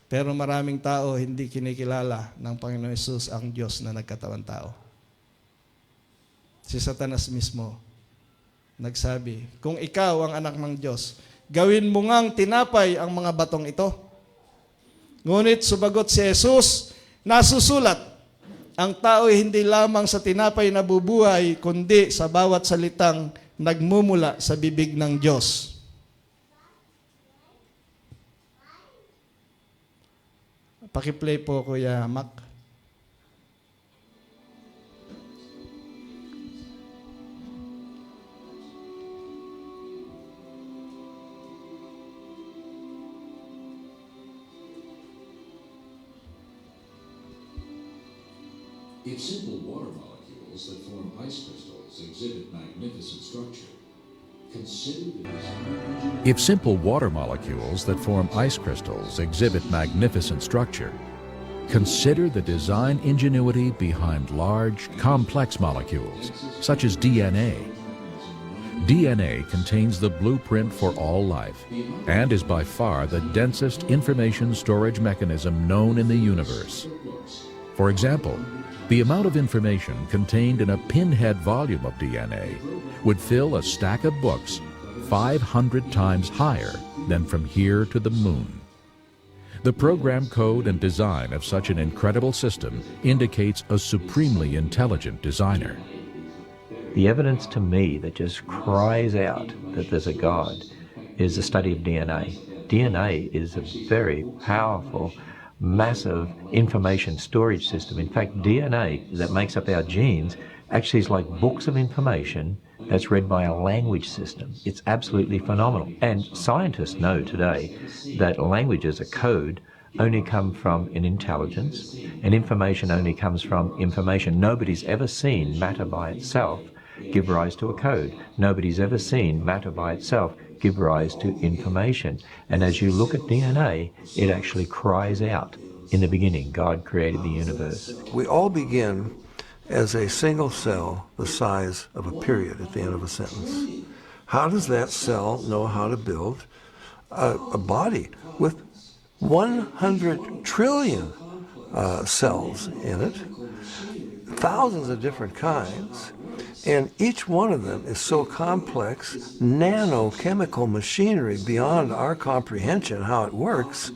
Pero maraming tao hindi kinikilala ng Panginoon Hesus ang Diyos na nagkatawang tao. Si Satanas mismo nagsabi, kung ikaw ang anak ng Diyos, gawin mo ngang tinapay ang mga batong ito. Ngunit sumagot si Jesus, nasusulat, ang tao ay hindi lamang sa tinapay na bubuhay, kundi sa bawat salitang nagmumula sa bibig ng Diyos. Pakiplay po, Kuya Mac. If simple water molecules that form ice crystals exhibit magnificent structure, consider the design. If simple water molecules that form ice crystals exhibit magnificent structure, consider the design ingenuity behind large, complex molecules, such as DNA. DNA contains the blueprint for all life and is by far the densest information storage mechanism known in the universe. For example, the amount of information contained in a pinhead volume of DNA would fill a stack of books 500 times higher than from here to the moon. The program code and design of such an incredible system indicates a supremely intelligent designer. The evidence to me that just cries out that there's a God is the study of DNA. DNA is a very powerful, massive information storage system. In fact, DNA that makes up our genes actually is like books of information that's read by a language system. It's absolutely phenomenal. And scientists know today that languages, a code, only come from an intelligence, and information only comes from information. Nobody's ever seen matter by itself give rise to a code. Nobody's ever seen matter by itself give rise to information. And as you look at DNA, it actually cries out, in the beginning, God created the universe. We all begin as a single cell the size of a period at the end of a sentence. How does that cell know how to build a body with 100 trillion cells in it, thousands of different kinds, and each one of them is so complex, nanochemical machinery beyond our comprehension how it works,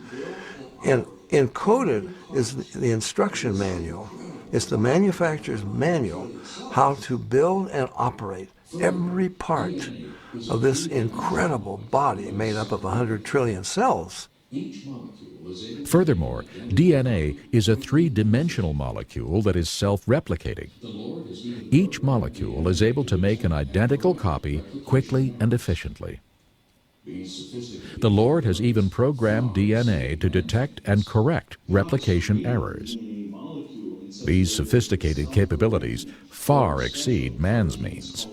and encoded is the instruction manual. It's the manufacturer's manual how to build and operate every part of this incredible body made up of 100 trillion cells. Furthermore, DNA is a three-dimensional molecule that is self-replicating. Each molecule is able to make an identical copy quickly and efficiently. The Lord has even programmed DNA to detect and correct replication errors. These sophisticated capabilities far exceed man's means.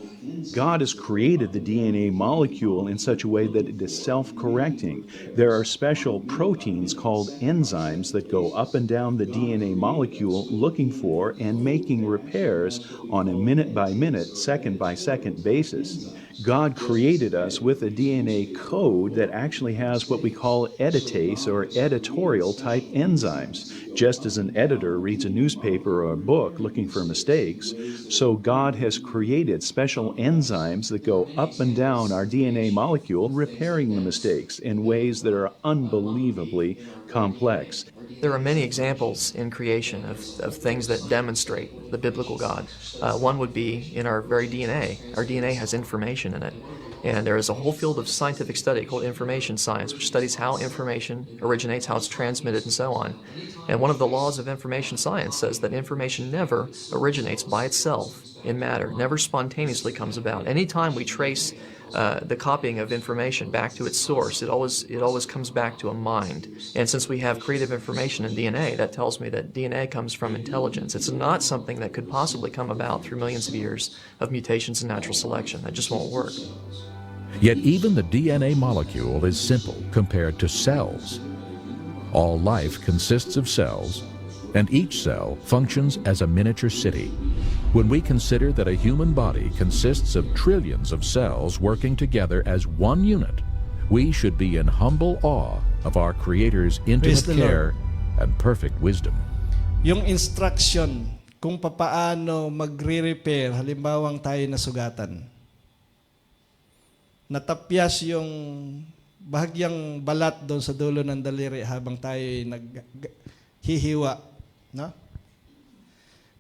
God has created the DNA molecule in such a way that it is self-correcting. There are special proteins called enzymes that go up and down the DNA molecule looking for and making repairs on a minute-by-minute, second-by-second basis. God created us with a DNA code that actually has what we call editase or editorial type enzymes. Just as an editor reads a newspaper or a book looking for mistakes, so God has created special enzymes that go up and down our DNA molecule, repairing the mistakes in ways that are unbelievably complex. there are many examples in creation of things that demonstrate the biblical God. One would be in our very DNA. Our DNA has information in it. And there is a whole field of scientific study called information science, which studies how information originates, how it's transmitted, and so on. And one of the laws of information science says that information never originates by itself in matter, never spontaneously comes about. Anytime we trace the copying of information back to its source, it always comes back to a mind. And since we have creative information in DNA, that tells me that DNA comes from intelligence. It's not something that could possibly come about through millions of years of mutations and natural selection. That just won't work. Yet even the DNA molecule is simple compared to cells. All life consists of cells, and each cell functions as a miniature city. When we consider that a human body consists of trillions of cells working together as one unit, we should be in humble awe of our Creator's Praise intimate the Lord. care and perfect wisdom. Yung instruction kung papaano magre-repair, halimbawang tayo nasugatan. Natapyas yung bahagyang balat doon sa dulo ng daliri habang tayo naghihiwa. No?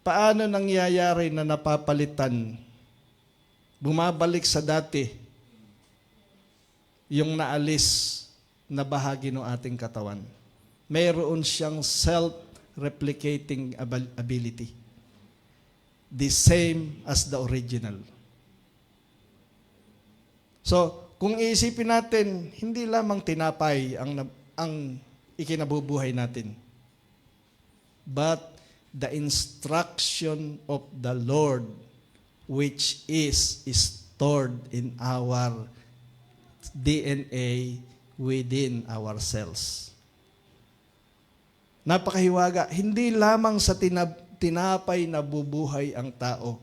Paano nangyayari na napapalitan, bumabalik sa dati, yung naalis na bahagi ng ating katawan? Mayroon siyang self-replicating ability. The same as the original. So, kung iisipin natin, hindi lamang tinapay ang ikinabubuhay natin, but the instruction of the Lord, which is stored in our DNA within our cells. Napakahiwaga. Hindi lamang sa tinapay na bubuhay ang tao,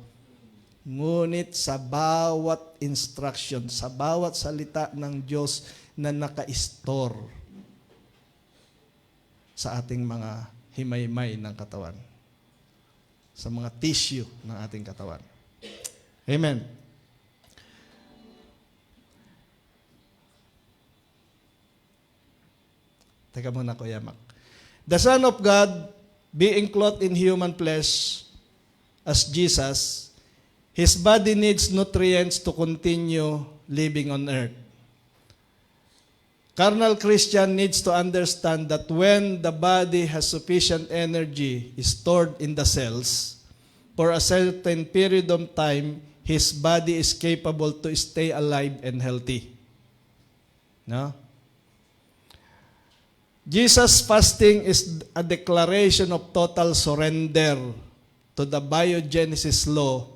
ngunit sa bawat instruction, sa bawat salita ng Diyos na naka-store sa ating mga himaymay ng katawan, sa mga tissue ng ating katawan. Amen. Teka muna, Kuya Mac. The Son of God, being clothed in human flesh as Jesus, His body needs nutrients to continue living on earth. Carnal Christian needs to understand that when the body has sufficient energy stored in the cells, for a certain period of time, his body is capable to stay alive and healthy. No? Jesus fasting is a declaration of total surrender to the biogenesis law,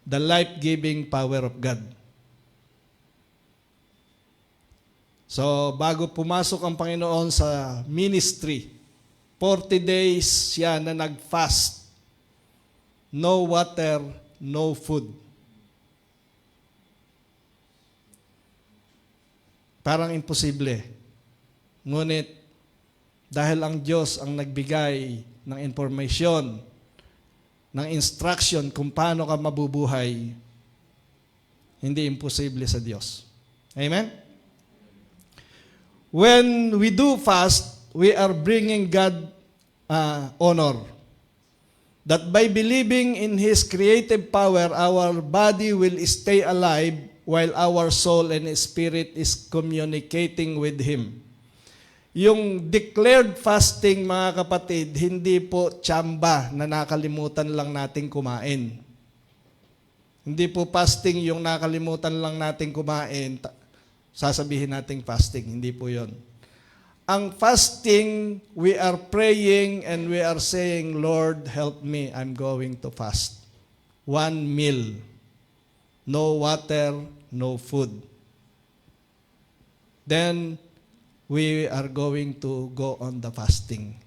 the life-giving power of God. So, bago pumasok ang Panginoon sa ministry, 40 days siya na nag-fast. No water, no food. Parang imposible. Ngunit, dahil ang Diyos ang nagbigay ng information, ng instruction kung paano ka mabubuhay, hindi imposible sa Diyos. Amen? When we do fast, we are bringing God honor. That by believing in His creative power, our body will stay alive while our soul and spirit is communicating with Him. Yung declared fasting, mga kapatid, hindi po tsamba na nakalimutan lang nating kumain. Hindi po fasting yung nakalimutan lang nating kumain, sasabihin nating fasting. Hindi po yon. Ang fasting, we are praying and we are saying, Lord, help me, I'm going to fast. 1 meal. No water, no food. Then, we are going to go on the fasting.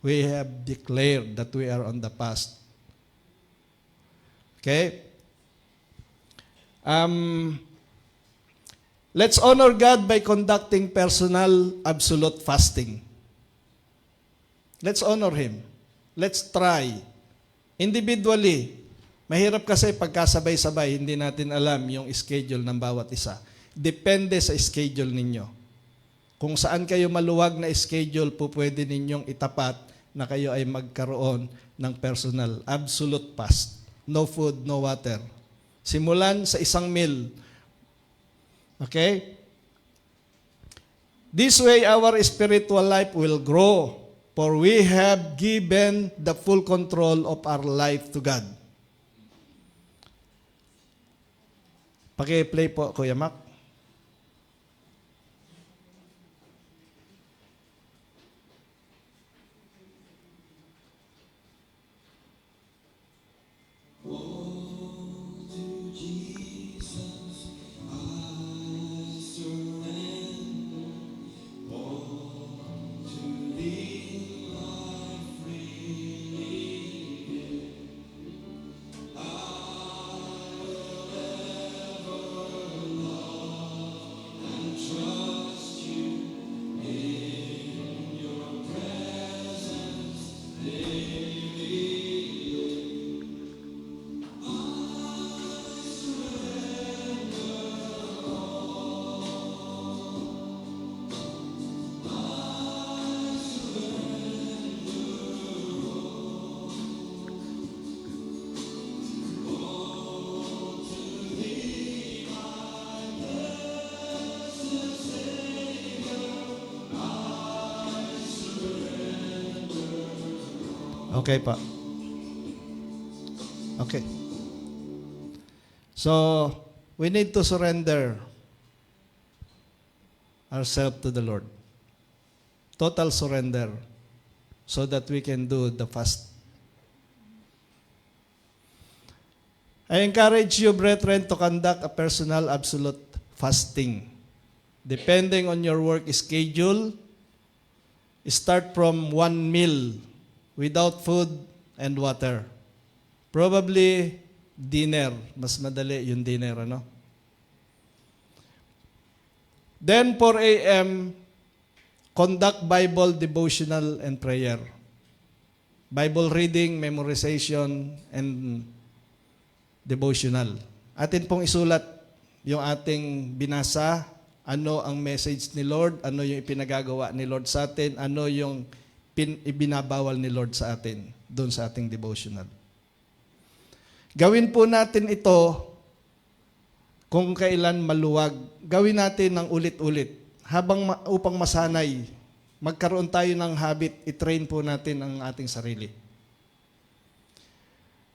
We have declared that we are on the fast. Okay? Let's honor God by conducting personal, absolute fasting. Let's honor Him. Let's try. Individually. Mahirap kasi pagkasabay-sabay, hindi natin alam yung schedule ng bawat isa. Depende sa schedule ninyo. Kung saan kayo maluwag na schedule po pwede ninyong itapat na kayo ay magkaroon ng personal, absolute fast. No food, no water. Simulan sa isang meal. Okay? This way our spiritual life will grow, for we have given the full control of our life to God. Paki-play po, Kuya Mac. Okay pa. Okay. So, we need to surrender ourselves to the Lord. Total surrender so that we can do the fast. I encourage you, brethren, to conduct a personal absolute fasting. Depending on your work schedule, start from one meal without food and water. Probably dinner. Mas madali yung dinner, ano? Then 4 a.m., conduct Bible devotional and prayer. Bible reading, memorization, and devotional. Atin pong isulat yung ating binasa, ano ang message ni Lord, ano yung ipinagagawa ni Lord sa atin, ano yung ibinabawal ni Lord sa atin doon sa ating devotional. Gawin po natin ito kung kailan maluwag. Gawin natin ng ulit-ulit upang masanay. Magkaroon tayo ng habit, i-train po natin ang ating sarili.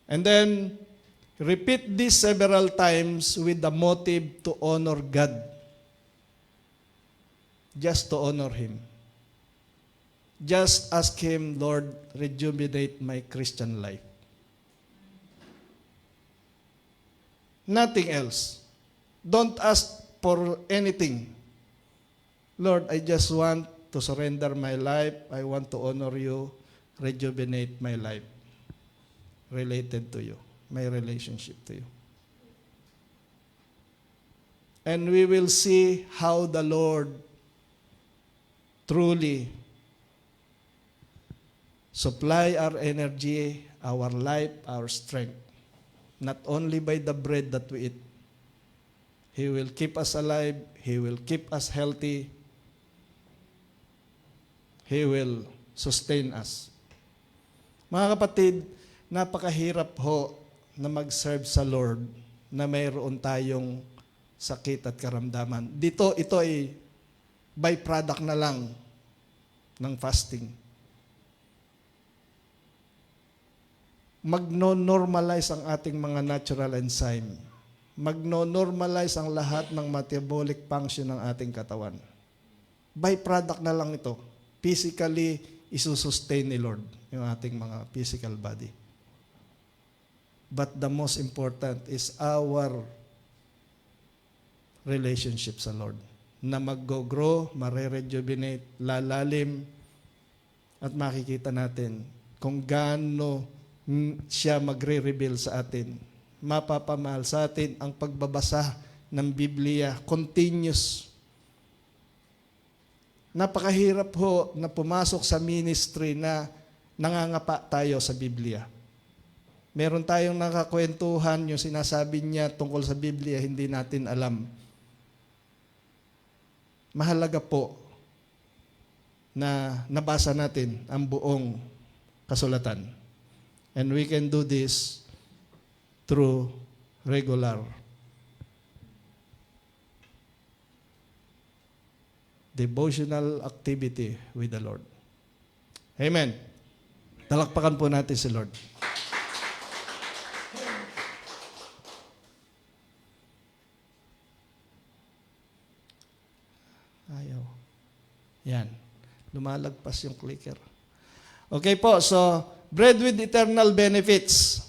And then, repeat this several times with the motive to honor God. Just to honor Him. Just ask Him, Lord, rejuvenate my Christian life. Nothing else. Don't ask for anything. Lord, I just want to surrender my life. I want to honor you. Rejuvenate my life related to you, my relationship to you. And we will see how the Lord truly supply our energy, our life, our strength. Not only by the bread that we eat. He will keep us alive. He will keep us healthy. He will sustain us. Mga kapatid, napakahirap ho na mag-serve sa Lord na mayroon tayong sakit at karamdaman. Ito ay byproduct na lang ng fasting. Magno-normalize ang ating mga natural enzyme. Magno-normalize ang lahat ng metabolic function ng ating katawan. Byproduct na lang ito. Physically, isusustain ni Lord yung ating mga physical body. But the most important is our relationship sa Lord. Na mag-grow, mare-rejuvenate, lalalim, at makikita natin kung gaano siya magre-reveal sa atin. Mapapamahal sa atin ang pagbabasa ng Biblia, continuous. Napakahirap ho na pumasok sa ministry na nangangapa tayo sa Biblia. Meron tayong nakakwentuhan, yung sinasabi niya tungkol sa Biblia, hindi natin alam. Mahalaga po na nabasa natin ang buong kasulatan. And we can do this through regular devotional activity with the Lord. Amen. Talakpakan po natin si Lord. Ayaw. Yan. Lumalagpas yung clicker. Okay po, so bread with eternal benefits.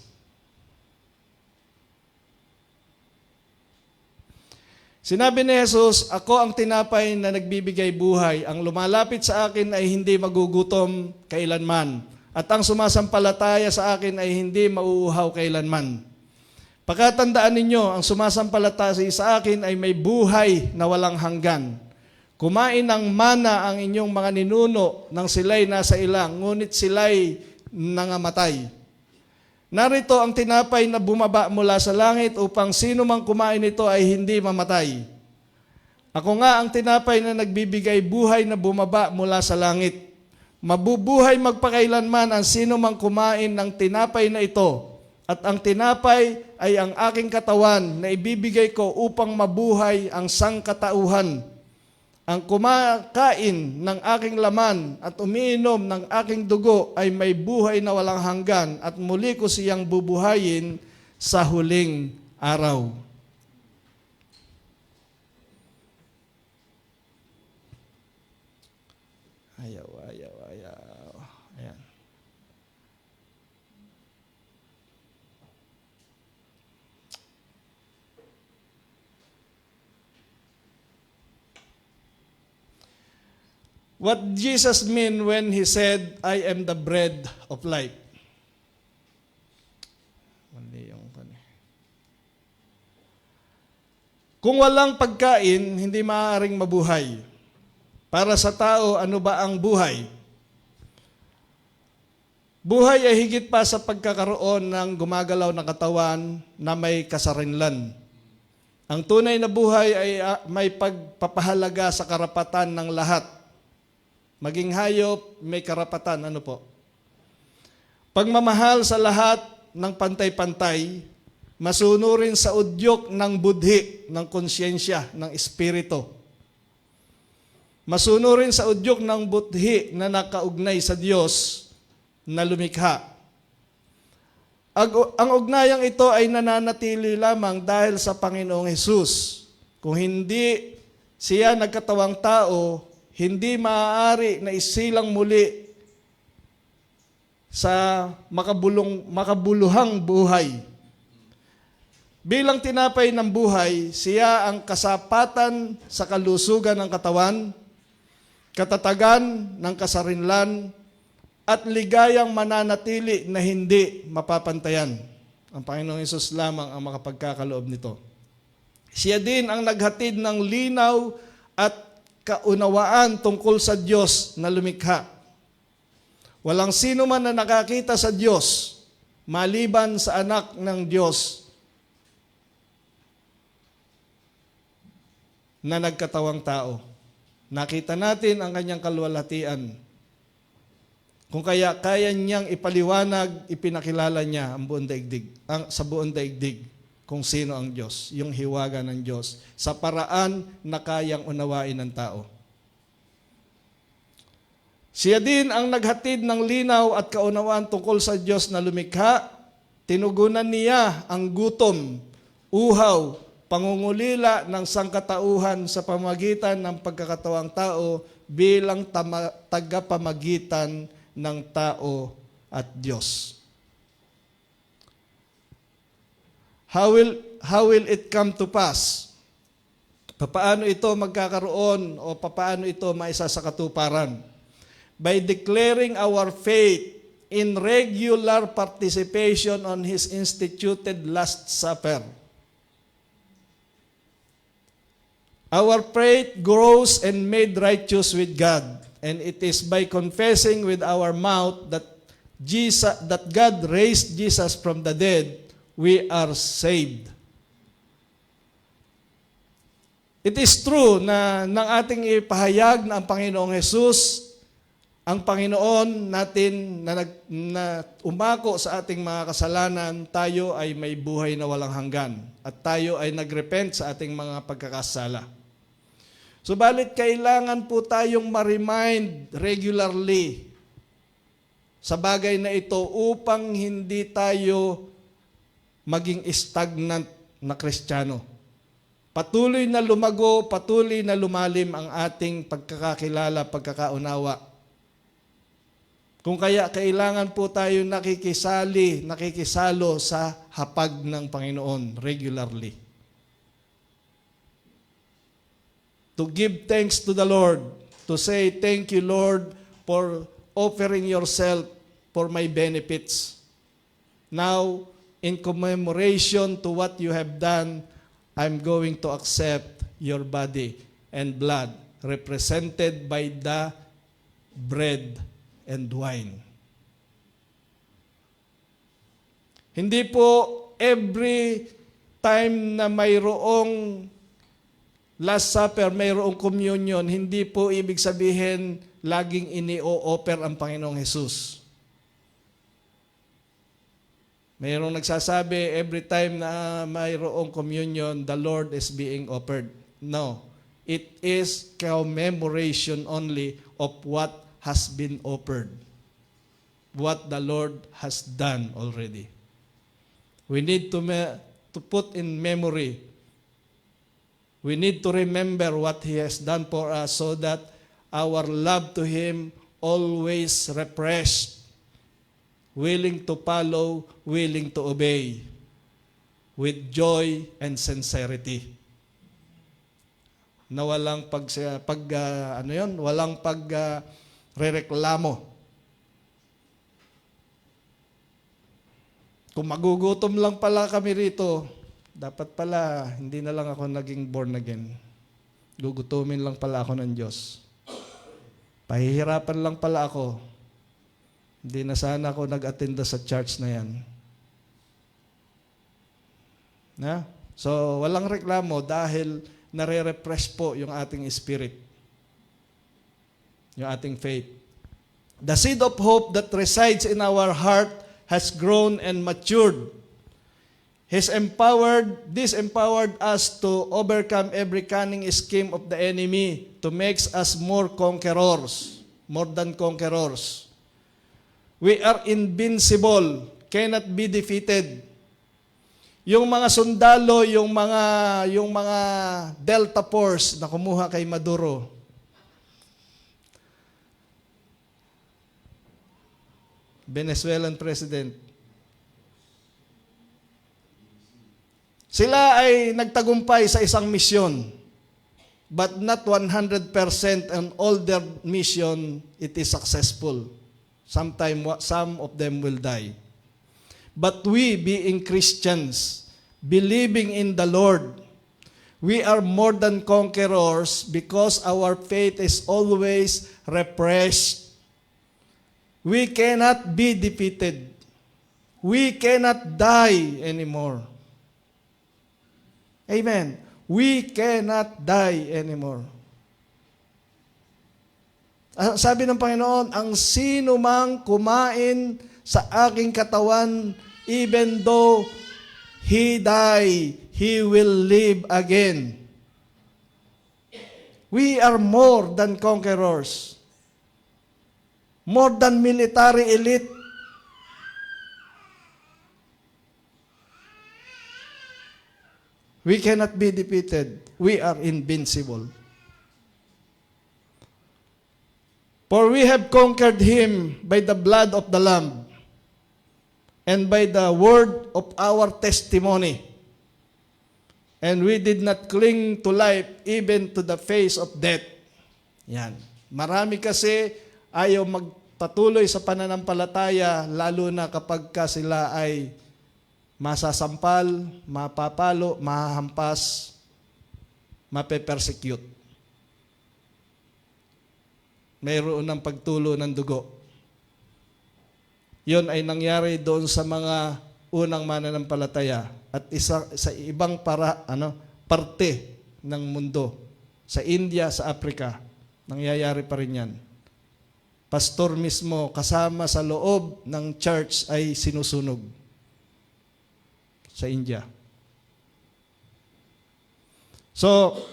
Sinabi ni Jesus, ako ang tinapay na nagbibigay buhay. Ang lumalapit sa akin ay hindi magugutom kailanman. At ang sumasampalataya sa akin ay hindi mauuhaw kailanman. Pagkatandaan ninyo, ang sumasampalataya sa akin ay may buhay na walang hanggan. Kumain ng mana ang inyong mga ninuno nang sila'y nasa ilang, ngunit sila'y nangamatay. Narito ang tinapay na bumaba mula sa langit upang sino mang kumain nito ay hindi mamatay. Ako nga ang tinapay na nagbibigay buhay na bumaba mula sa langit. Mabubuhay magpakailanman ang sino mang kumain ng tinapay na ito. At ang tinapay ay ang aking katawan na ibibigay ko upang mabuhay ang sangkatauhan. Ang kumakain ng aking laman at umiinom ng aking dugo ay may buhay na walang hanggan at muli ko siyang bubuhayin sa huling araw. Ayaw. Ayan. What Jesus meant when He said, I am the bread of life. Kung walang pagkain, hindi maaaring mabuhay. Para sa tao, ano ba ang buhay? Buhay ay higit pa sa pagkakaroon ng gumagalaw na katawan na may kasarinlan. Ang tunay na buhay ay may pagpapahalaga sa karapatan ng lahat. Maging hayop, may karapatan. Ano po? Pagmamahal sa lahat ng pantay-pantay, masunurin sa udyok ng budhi, ng konsyensya, ng espiritu. Masunurin sa udyok ng budhi na nakaugnay sa Diyos na lumikha. Ang ugnayang ito ay nananatili lamang dahil sa Panginoong Hesus. Kung hindi siya nagkatawang tao, hindi maaari na isilang muli sa makabuluhang buhay. Bilang tinapay ng buhay, siya ang kasapatan sa kalusugan ng katawan, katatagan ng kasarinlan, at ligayang mananatili na hindi mapapantayan. Ang Panginoong Hesus lamang ang makapagkakaloob nito. Siya din ang naghatid ng linaw at kaunawaan tungkol sa Diyos na lumikha. Walang sino man na nakakita sa Diyos maliban sa anak ng Diyos na nagkatawang tao. Nakita natin ang kanyang kaluwalhatian. Kung kaya niyang ipaliwanag, ipinakilala niya ang buong daigdig, sa buong daigdig kung sino ang Diyos, yung hiwaga ng Diyos, sa paraan na kayang unawain ng tao. Siya din ang naghatid ng linaw at kaunawaan tungkol sa Diyos na lumikha. Tinugunan niya ang gutom, uhaw, pangungulila ng sangkatauhan sa pamagitan ng pagkakatawang tao bilang tagapamagitan ng tao at Diyos. How will it come to pass? Paano ito magkakaroon o paano ito maisa sa katuparan? By declaring our faith in regular participation on His instituted Last Supper. Our faith grows and made righteous with God, and it is by confessing with our mouth that God raised Jesus from the dead, we are saved. It is true na nang ating ipahayag na ang Panginoong Hesus ang Panginoon natin na umako sa ating mga kasalanan, tayo ay may buhay na walang hanggan at tayo ay nagrepent sa ating mga pagkakasala. Subalit kailangan po tayong ma-remind regularly sa bagay na ito upang hindi tayo maging stagnant na Kristiyano. Patuloy na lumago, patuloy na lumalim ang ating pagkakakilala, pagkakaunawa. Kung kaya kailangan po tayo nakikisalo sa hapag ng Panginoon regularly. To give thanks to the Lord, to say, thank you Lord for offering yourself for my benefits. Now, in commemoration to what you have done, I'm going to accept your body and blood represented by the bread and wine. Hindi po every time na mayroong Last Supper, mayroong communion, hindi po ibig sabihin laging ini-o-offer ang Panginoong Hesus. Mayroong nagsasabi, every time na mayroong communion, the Lord is being offered. No. It is commemoration only of what has been offered. What the Lord has done already. We need to put in memory. We need to remember what He has done for us so that our love to Him always refreshed, willing to follow, willing to obey, with joy and sincerity. Na walang walang rereklamo. Kung magugutom lang pala kami rito, dapat pala hindi na lang ako naging born again. Gugutumin lang pala ako ng Diyos. Pahihirapan lang pala ako. Hindi na sana ako nag-attenda sa church na yan. Na? So, walang reklamo dahil nare-refresh po yung ating spirit. Yung ating faith. The seed of hope that resides in our heart has grown and matured. This empowered us to overcome every cunning scheme of the enemy to make us more than conquerors. We are invincible, cannot be defeated. Yung mga sundalo, yung mga Delta Force na kumuha kay Maduro, Venezuelan president, sila ay nagtagumpay sa isang misyon, but not 100% on all their mission it is successful. Some of them will die. But we, being Christians, believing in the Lord, we are more than conquerors because our faith is always refreshed. We cannot be defeated. We cannot die anymore. Amen. We cannot die anymore. Sabi ng Panginoon, ang sino mang kumain sa aking katawan, even though he die, he will live again. We are more than conquerors. More than military elite. We cannot be defeated. We are invincible. For we have conquered him by the blood of the Lamb and by the word of our testimony. And we did not cling to life even to the face of death. Yan. Marami kasi ayaw magpatuloy sa pananampalataya, lalo na kapag sila ay masasampal, mapapalo, mahahampas, mape-persecute. Mayroon ng pagtulo ng dugo. Yun ay nangyari doon sa mga unang mananampalataya at sa ibang parte ng mundo. Sa India, sa Africa, nangyayari pa rin yan. pastor mismo kasama sa loob ng church ay sinusunog sa India. So,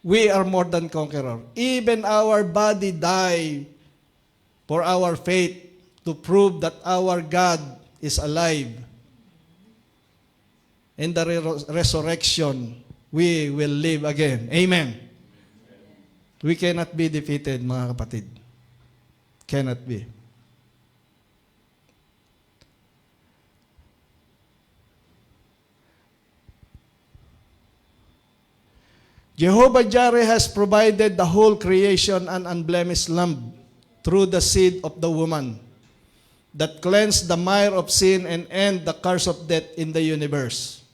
we are more than conqueror. Even our body die for our faith to prove that our God is alive. In the resurrection, we will live again. Amen. We cannot be defeated, mga kapatid. Cannot be. Jehovah Jireh has provided the whole creation an unblemished lamb through the seed of the woman that cleansed the mire of sin and end the curse of death in the universe.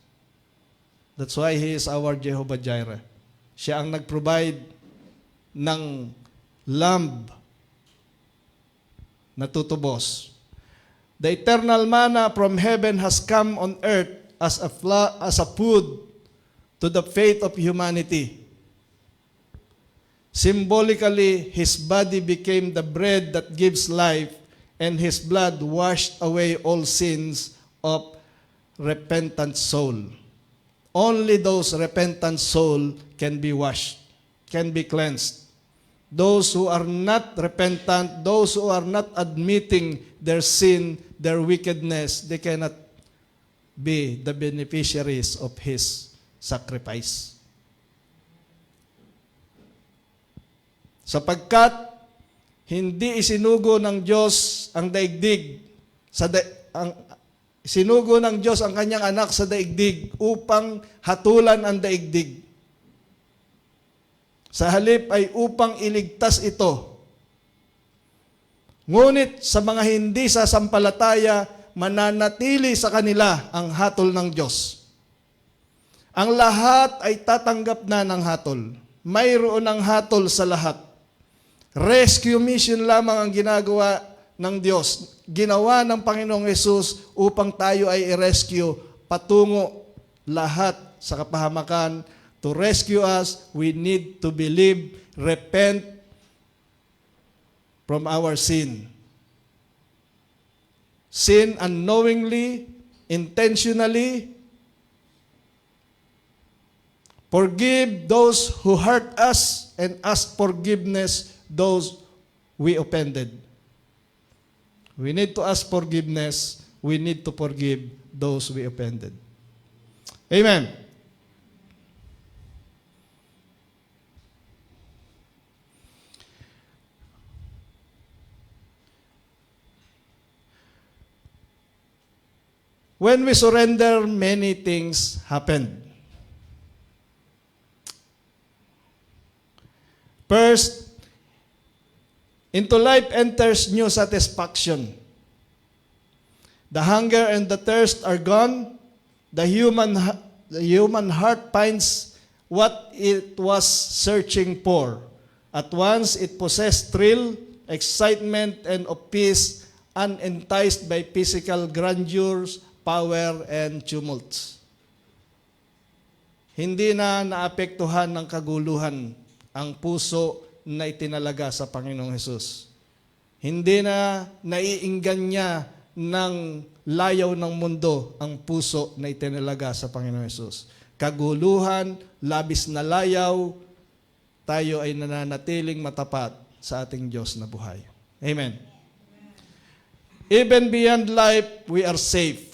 That's why He is our Jehovah Jireh. Siya ang nag-provide ng lamb na tutubos. The eternal manna from heaven has come on earth as a food to the faith of humanity. Symbolically, His body became the bread that gives life, and His blood washed away all sins of repentant soul. Only those repentant soul can be washed, can be cleansed. Those who are not repentant, those who are not admitting their sin, their wickedness, they cannot be the beneficiaries of His sacrifice. Sapagkat hindi isinugo ng Diyos ang daigdig, sinugo ng Diyos ang kanyang anak sa daigdig upang hatulan ang daigdig. Sa halip ay upang iligtas ito. Ngunit sa mga hindi sasampalataya, mananatili sa kanila ang hatol ng Diyos. Ang lahat ay tatanggap na ng hatol. Mayroon ng hatol sa lahat. Rescue mission lamang ang ginagawa ng Diyos. Ginawa ng Panginoong Hesus upang tayo ay i-rescue patungo lahat sa kapahamakan. To rescue us, we need to believe, repent from our sin. Sin unknowingly, intentionally, forgive those who hurt us, and ask forgiveness those we offended. We need to ask forgiveness. We need to forgive those we offended. Amen. When we surrender, many things happen. First, into life enters new satisfaction. The hunger and the thirst are gone. The human heart finds what it was searching for. At once, it possessed thrill, excitement, and of peace, unenticed by physical grandeurs, power, and tumults. Hindi na naapektuhan ng kaguluhan ang puso na itinalaga sa Panginoong Hesus. Hindi na naiinggan niya ng layaw ng mundo ang puso na itinalaga sa Panginoong Hesus. Kaguluhan, labis na layaw, tayo ay nananatiling matapat sa ating Diyos na buhay. Amen. Even beyond life, we are safe.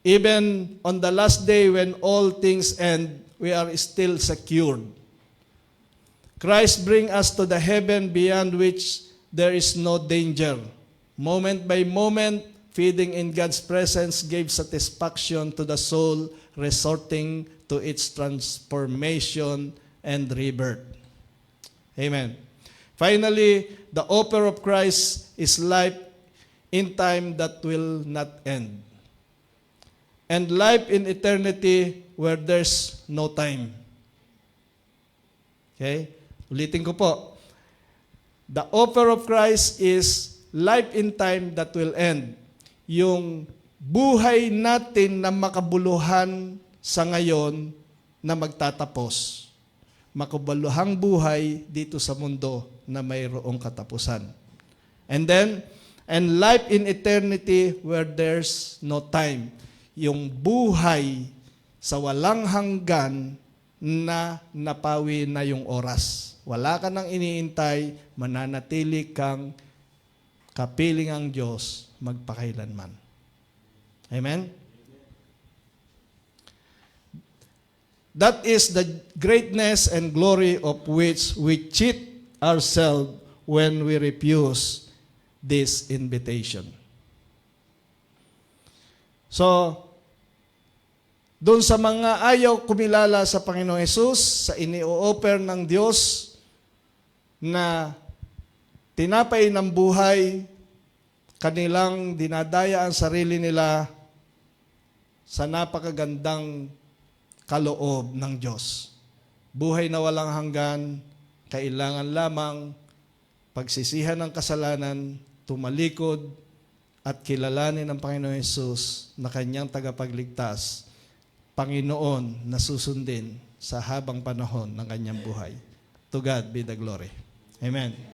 Even on the last day when all things end, we are still secured. Christ brings us to the heaven beyond which there is no danger. Moment by moment, feeding in God's presence gave satisfaction to the soul, resorting to its transformation and rebirth. Amen. Finally, the offer of Christ is life in time that will not end, and life in eternity where there's no time. Okay? Ulitin ko po. The offer of Christ is life in time that will end. Yung buhay natin na makabuluhan sa ngayon na magtatapos. makabaluhang buhay dito sa mundo na mayroong katapusan. And then, and life in eternity where there's no time. Yung buhay sa walang hanggan na napawi na yung oras. Wala ka nang iniintay, mananatili kang kapiling ang Diyos magpakailanman. Amen? That is the greatness and glory of which we cheat ourselves when we refuse this invitation. So, doon sa mga ayaw kumilala sa Panginoong Hesus, sa ini-offer ng Diyos na tinapay ng buhay, kanilang dinadaya ang sarili nila sa napakagandang kaloob ng Diyos. Buhay na walang hanggan, kailangan lamang pagsisihan ng kasalanan, tumalikod, at kilalanin ng Panginoong Hesus na kanyang tagapagligtas, Panginoon na susundin sa habang panahon ng kanyang buhay. To God be the glory. Amen.